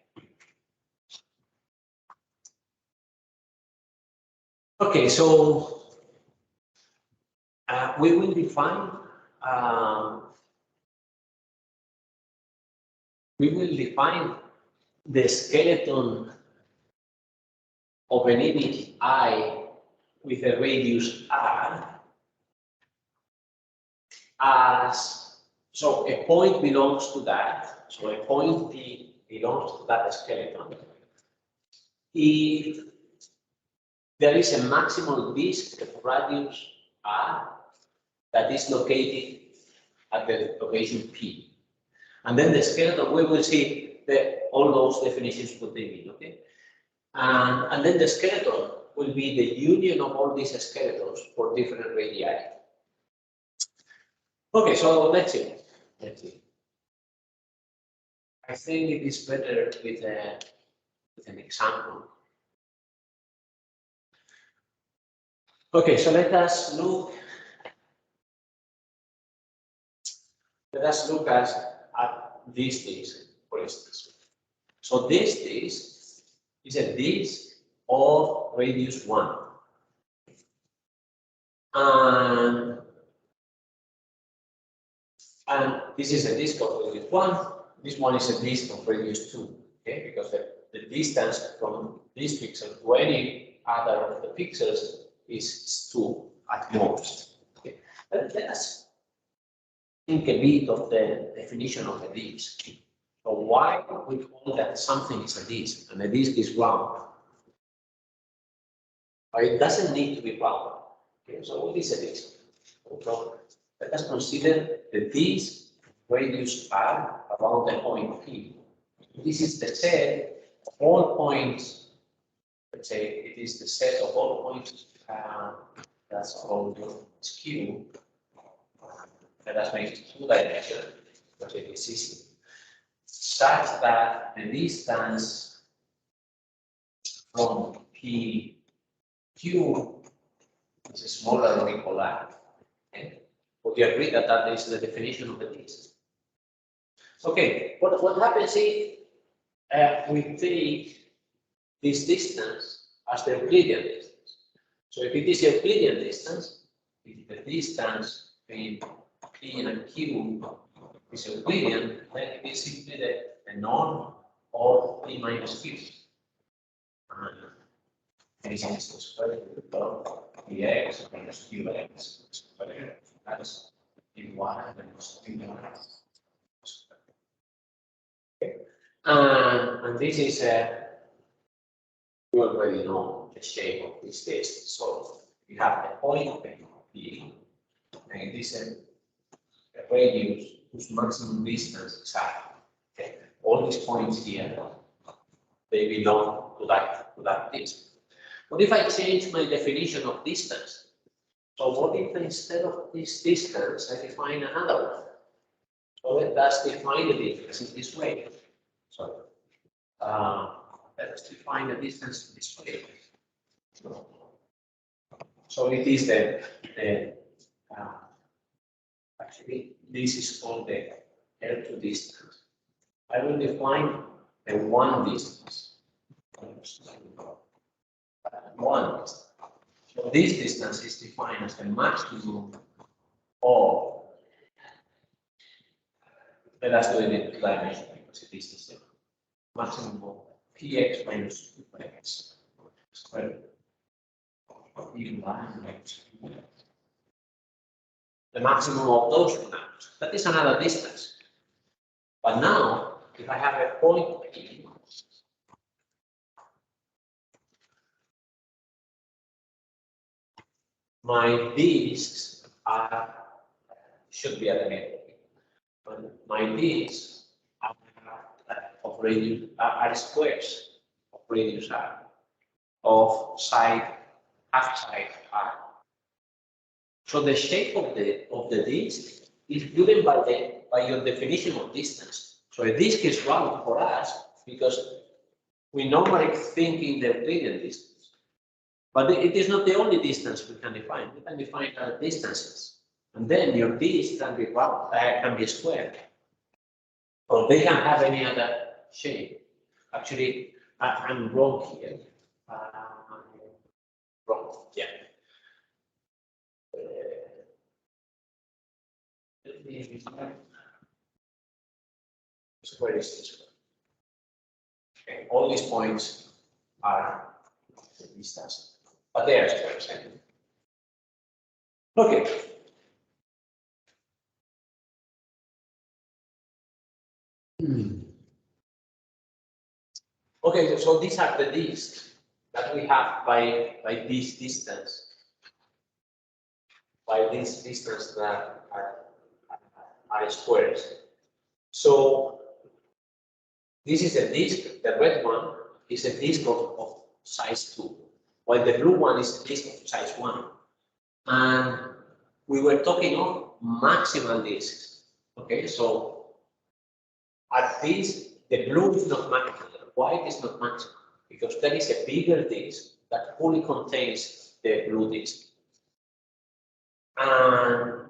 Okay, so we will define the skeleton of an image I with a radius R as, so a point belongs to that, so a point P belongs to that skeleton. If there is a maximal disk of radius R that is located at the location P. And then the skeleton, we will see all those definitions put in, okay? And then the skeleton will be the union of all these skeletons for different radii. Okay, so let's see. I think it is better with an example. Okay, so let us look at this disk, for instance. So this disk is a disk of radius 1. And this is a disk of radius 1. This one is a disk of radius 2. Okay, because the distance from this pixel to any other of the pixels is 2 at most. Okay. Let us think a bit of the definition of a disk. So why we call that something is a disk and a disk is round? But it doesn't need to be round. Okay, so what is a disk? So let us consider the disk radius R around the point P. This is the set of all points. Let's say it is the set of all points that's called Q. Let us make it two-dimensional, but it is easy. Such that the distance from PQ is smaller or equal to. Okay? Would you agree that that is the definition of the disk? Okay, what happens if we take this distance as the Euclidean distance. So if it is Euclidean distance, if the distance between P and Q is Euclidean, then it is simply the norm of P minus Q. And this is the square root of Px minus Qx squared. That's Py minus Qy. Okay. And this is we already know the shape of this test. So we have the point P, and it is a radius whose maximum distance is R. Okay. All these points here, they belong to that distance. What if I change my definition of distance? So what if instead of this distance, I define another one? So let us define the distance in this way. So let us define the distance in this way. So it is actually this is called the L2 distance. I will define the one distance. One. So this distance is defined as the maximum of. Let us do it in two dimensions because it is the same. Maximum of Px minus Qx squared. The maximum of those two numbers. That is another distance. But now, if I have a point P, my disks should be at the middle. My disks are of radius are squares of radius r of side half side r. So the shape of the disk is given by your definition of distance. So a disk is round for us because we normally think in the Euclidean distance. But it is not the only distance we can define. We can define other distances. And then your disk can be round, can be square. Or they can have any other shape. Actually, I'm wrong here. Wrong, yeah. Square is this one. Okay, all these points are the distance, but they are squares. Okay. Okay, so these are the disks that we have by this distance. By this distance that are squares. So this is a disk, the red one is a disk of size 2, while the blue one is a disk of size 1. And we were talking of maximal disks. Okay, so at this, the blue is not maximal, the white is not maximal, because there is a bigger disk that fully contains the blue disk. And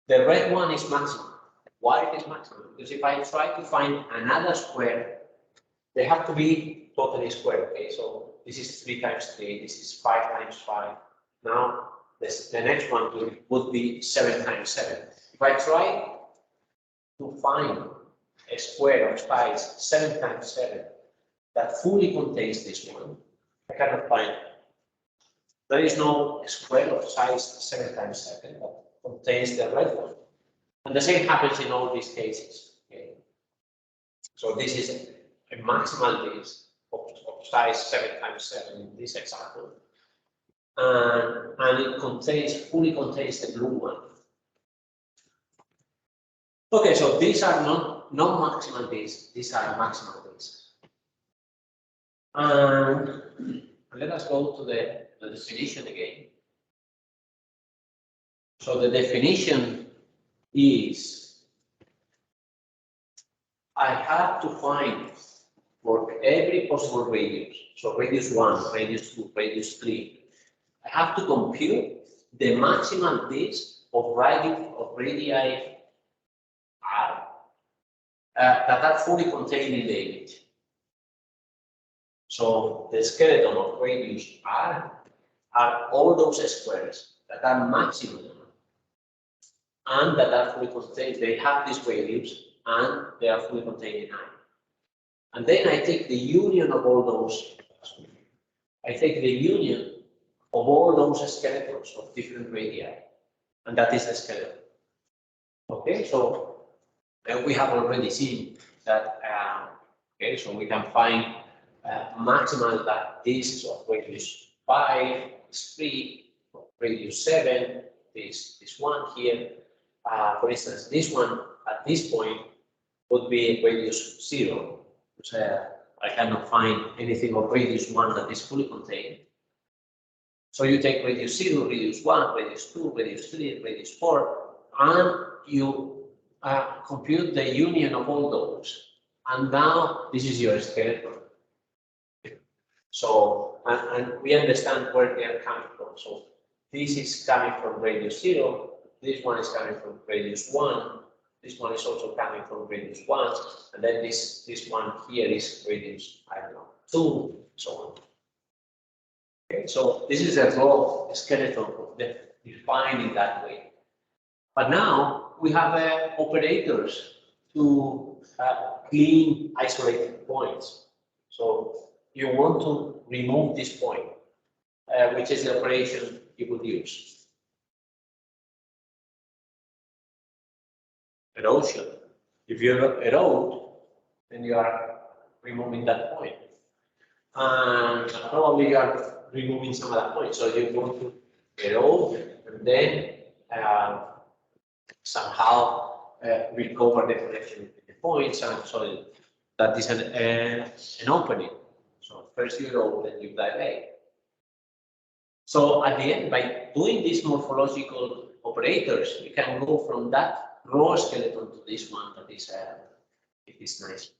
the red one is maximum, white is maximum, because if I try to find another square, they have to be totally square. Okay, so this is 3 times 3, this is 5 times 5. Now, the next one would be 7 times 7. If I try to find a square of size 7 times 7 that fully contains this one, I cannot find it. There is no square of size 7 times 7 that contains the red one. And the same happens in all these cases. Okay? So this is a maximal disk of size 7 times 7 in this example. And it fully contains the blue one. Okay, so these are not maximal disks, these are maximal disks. And let us go to the definition again. So the definition is I have to find for every possible radius, so radius 1, radius 2, radius 3, I have to compute the maximal disk of radii r that are fully contained in the image. So the skeleton of radius R are all those squares that are maximum and that are fully contained. They have these values and they are fully contained in I. And then I take the union of all those. I take the union of all those skeletons of different radii, and that is the skeleton. Okay, so we have already seen that. Okay, so we can find maximal that this is of radius 5, is 3, radius 7, this one here. For instance, this one at this point would be radius 0. So I cannot find anything of radius 1 that is fully contained. So you take radius 0, radius 1, radius 2, radius 3, radius 4, and you compute the union of all those. And now this is your skeleton. So, and we understand where they are coming from. So this is coming from radius 0, this one is coming from radius 1, this one is also coming from radius 1, and then this one here is radius, I don't know, 2, so on. Okay, so this is a raw skeleton defined in that way. But now we have operators to clean isolated points. So you want to remove this point, which is the operation you would use. Erosion. If you erode, then you are removing that point. And probably you are removing some of that point. So you want to erode and then somehow recover the connection between the points, and so that is an opening. So first you erode, then you dilate. So at the end, by doing these morphological operators, we can go from that raw skeleton to this one that is it is nice.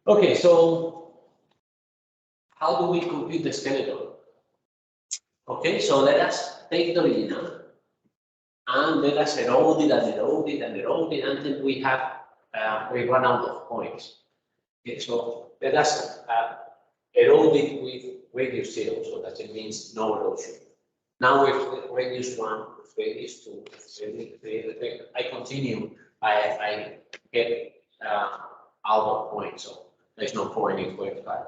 Okay, so how do we compute the skeleton? Okay, so let us take the original and let us erode it and erode it and erode it until we have we run out of points. Okay, so let us erode it with radius 0, so that it means no erosion. Now with radius 1, with radius 2, with radius 3, I continue, I get out of points, so there's no point in going further.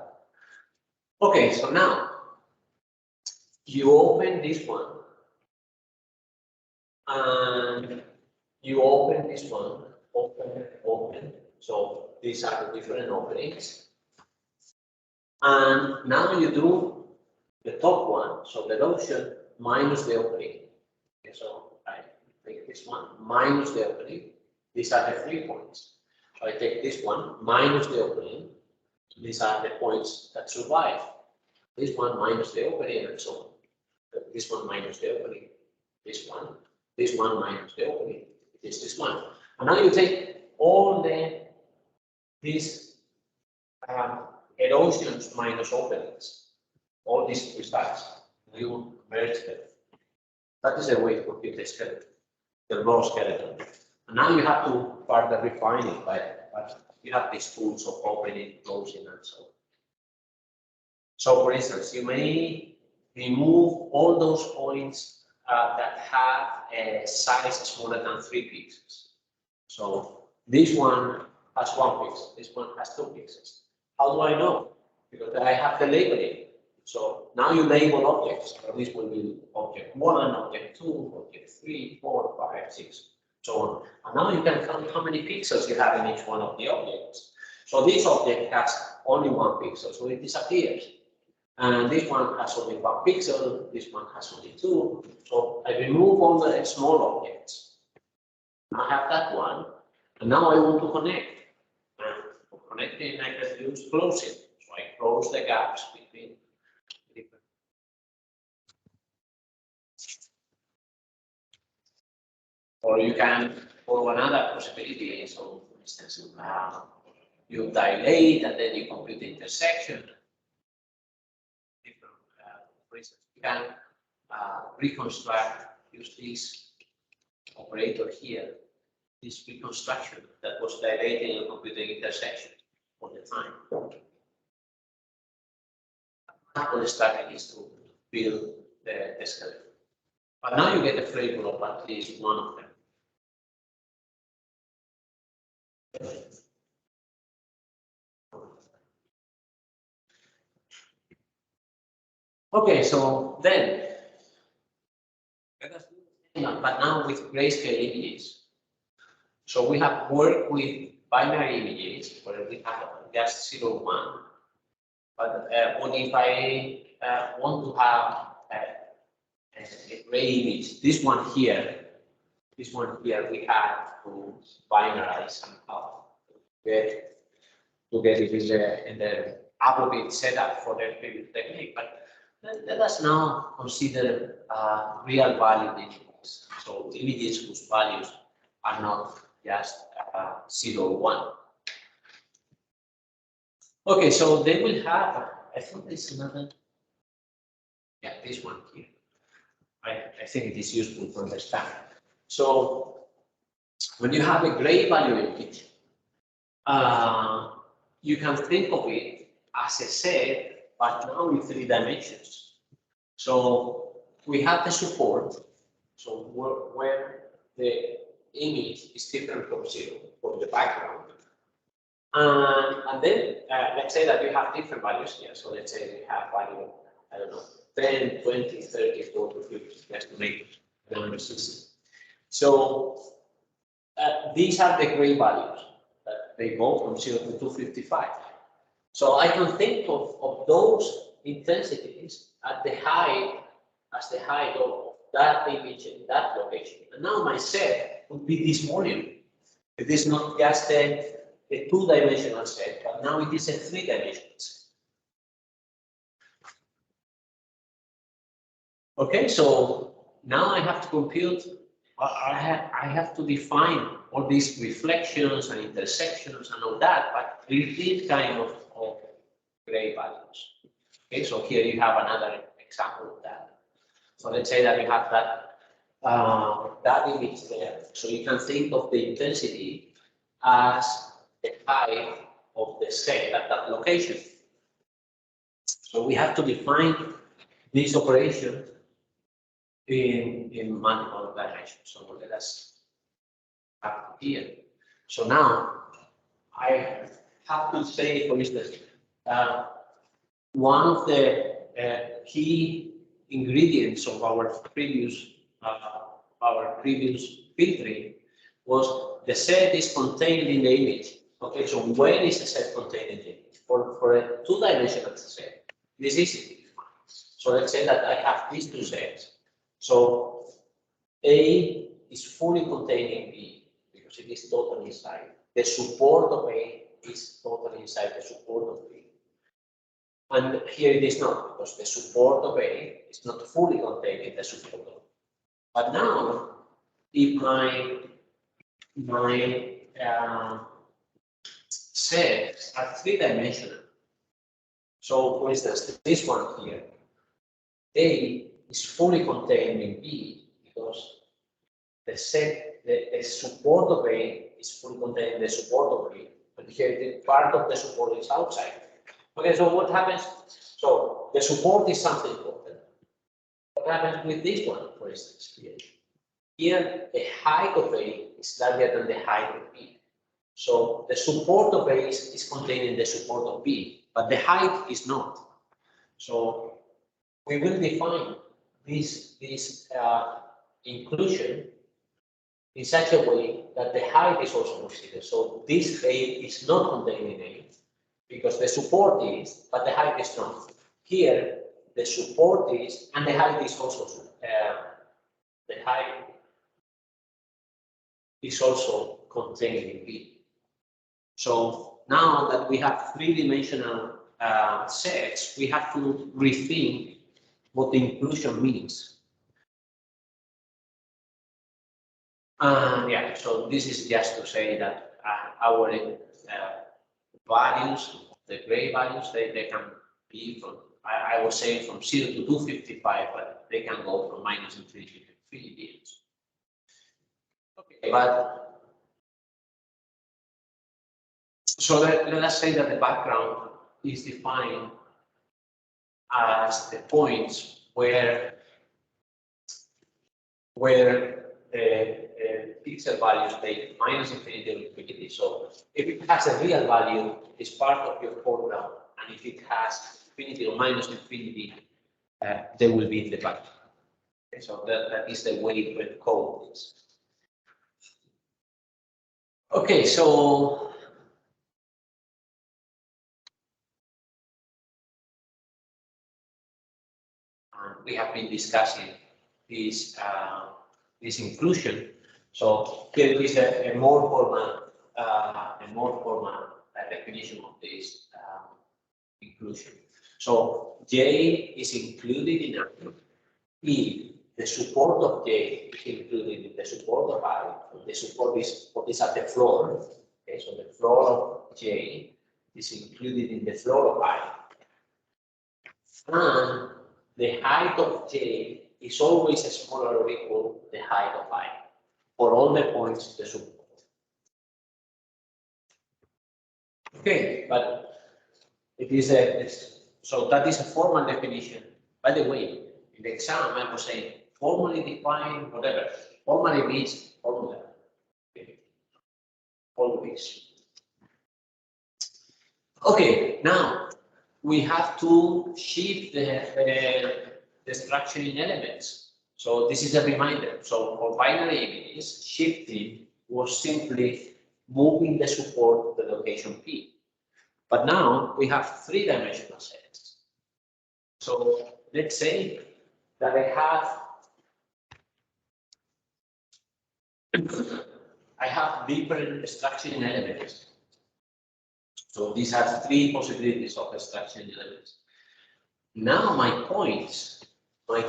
Okay, so now you open this one and you open this one, open. So these are the different openings. And now you do the top one, so the erosion minus the opening. Okay, so I take this one minus the opening. These are the 3 points. So I take this one minus the opening. These are the points that survive. This one minus the opening, and so on. This one minus the opening. This one minus the opening. It is this one. And now you take all these erosions minus openings, all these results, you merge them. That is a way to compute the skeleton, the raw skeleton. And now you have to further refine it, but you have these tools of opening, closing, and so on. So, for instance, you may remove all those points that have a size smaller than 3 pixels. So this one has 1 pixel, this one has 2 pixels. How do I know? Because I have the labeling. So now you label objects. So this will be object 1, object 2, object 3, 4, 5, 6, so on. And now you can count how many pixels you have in each one of the objects. So this object has only 1 pixel, so it disappears. And this one has only 1 pixel, this one has only 2. So I remove all the small objects. I have that one, and now I want to connect. And for connecting, I can use closing. So I close the gaps between different. Or you can follow another possibility. So, for instance, you dilate and then you compute the intersection. For instance, you can reconstruct, use this operator here, this reconstruction that was dilating and computing intersection all the time. Apple strategy is to build the skeleton. But now you get a flavor of at least one of them. Okay, so then, but now with grayscale images. So we have worked with binary images where we have just 0, 1. But what if I want to have a gray image? This one here, we have to binarize somehow to get it in the appropriate setup for the previous technique. But let us now consider real value images. So images whose values are not just 0, 1. Okay, so they will have, I think this is another, yeah, this one here. I think it is useful to understand. So when you have a gray value image, you can think of it as a set, but now with 3 dimensions. So we have the support, so where the image is different from 0, from the background. And then let's say that you have different values here. So let's say you have value, I don't know, 10, 20, 30, 40, 50, just to make the number system. So these are the gray values that they go from 0 to 255. So I can think of those intensities at the height, as the height of that image in that location. And now my set would be this volume. It is not just a 2-dimensional set, but now it is a 3-dimensional set. Okay, so now I have to compute, I have to define all these reflections and intersections and all that, but with this kind of gray values. Okay, so here you have another example of that. So let's say that you have that image there. So you can think of the intensity as the height of the set at that location. So we have to define this operation in multiple dimensions. So let us have here. So now I have to say, for instance, one of the key ingredients of our previous filtering was the set is contained in the image. Okay, so when is the set contained in the image? For a 2-dimensional set, this is easy to define. So let's say that I have these 2 sets. So A is fully contained in B because it is totally inside. The support of A is totally inside the support of B. And here it is not, because the support of A is not fully contained in the support of B. But now, if my sets are 3-dimensional, so for instance, this one here, A is fully contained in B because the support of A is fully contained in the support of B, but here the part of the support is outside. Okay, so what happens? So the support is something important. What happens with this one, for instance, here? Here, the height of A is larger than the height of B. So the support of A is contained in the support of B, but the height is not. So we will define this inclusion in such a way that the height is also considered. So this A is not contained in A because the support is, but the height is not. Here, the support is, and the height is also, the height is also contained in B. So now that we have 3-dimensional sets, we have to rethink what the inclusion means. Yeah, so this is just to say that our values, the gray values, they can be from I was saying from 0 to 255, but they can go from minus infinity to infinity. Okay, but so let us say that the background is defined as the points where the pixel values take minus infinity to infinity. So if it has a real value, it's part of your foreground, and if it has infinity or minus infinity, they will be in the background. Okay, so that is the way we code this. Okay, so we have been discussing this this inclusion. So here is a more formal definition of this inclusion. So J is included in I if the support of J is included in the support of I. The support is what is at the floor. Okay, so the floor of J is included in the floor of I. And the height of J is always smaller or equal to the height of I for all the points in the support. Okay, but it is so that is a formal definition. By the way, in the exam I was saying formally defined, whatever. Formally means formula. Okay. Always. Okay, now we have to shift the structuring elements. So this is a reminder. So for binary images, shifting was simply moving the support to the location P. But now we have three-dimensional sets. So let's say that I have different structuring elements. So these are three possibilities of structuring elements. Now my points, they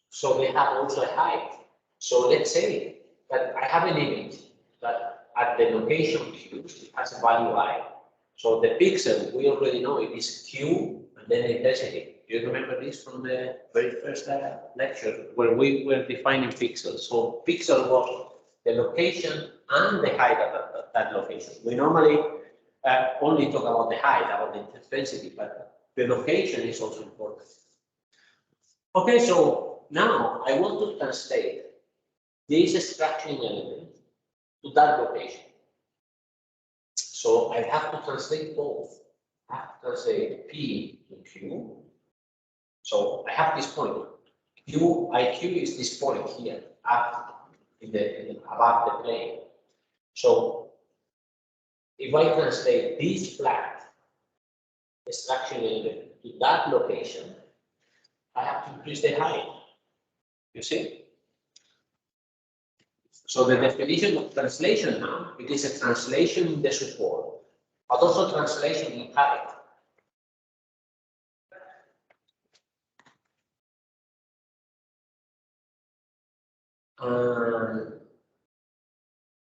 so they have also a height. So let's say that I have an image that at the location Q it has a value I. So the pixel, we already know it is Q and then intensity. Do you remember this from the very first lecture where we were defining pixels? So pixel was the location and the height of that location. We normally only talk about the height, about the intensity, but the location is also important. Okay, so now I want to translate this structuring element to that location. So I have to translate both. I have to translate P to Q. So I have this point. IQ is this point here, up in above the plane. So if I translate this flat structuring element to that location, I have to increase the height. You see? So the definition of translation now, it is a translation in the support, but also translation in height.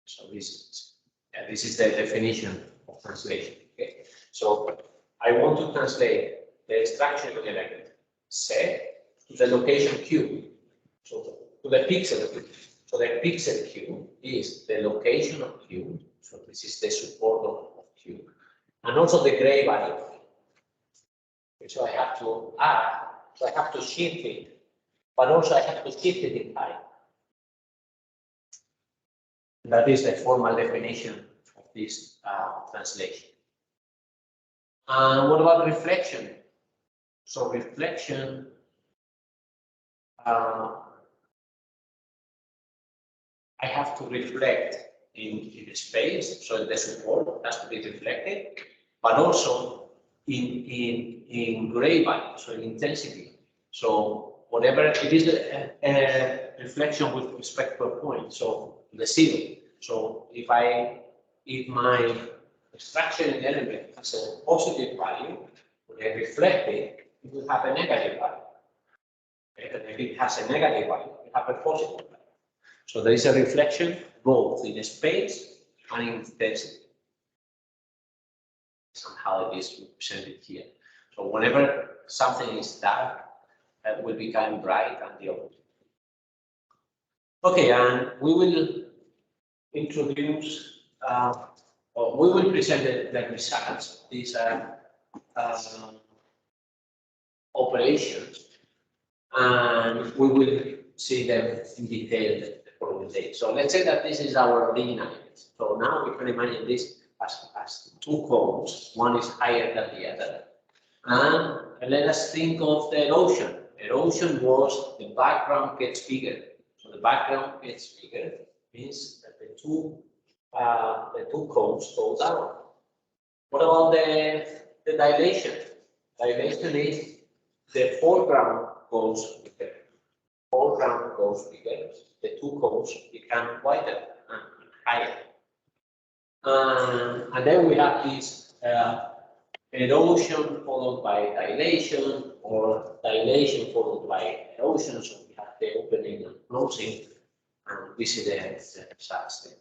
So this is the definition of translation. Okay. So I want to translate the structure element Z to the location Q. So to the pixel Q. So the pixel Q is the location of Q. So this is the support of Q. And also the gray value of Q. Okay, so I have to add, so I have to shift it, but also I have to shift it in height. That is the formal definition of this translation. What about reflection? So reflection, I have to reflect in space, so the support has to be reflected, but also in gray value, so in intensity. So whatever it is, a reflection with respect to a point, so the zero. So if my structuring element has a positive value, when I reflect it, it will have a negative value. Okay? And if it has a negative value, it will have a positive value. So there is a reflection both in space and in intensity. Somehow it is represented here. So whenever something is dark, it will become bright and the opposite. Okay, and we will introduce, or we will present the results. These are operations, and we will see them in detail the following day. So let's say that this is our original image. So now we can imagine this as two cones. One is higher than the other. And let us think of the erosion. Erosion was the background gets bigger. So the background gets bigger means that the two cones go down. What about the dilation? Dilation is the foreground goes bigger. Foreground goes bigger. The two cones become wider and higher. And then we have this erosion followed by dilation, or dilation followed by erosion. So we have the opening and closing, and we see the results there.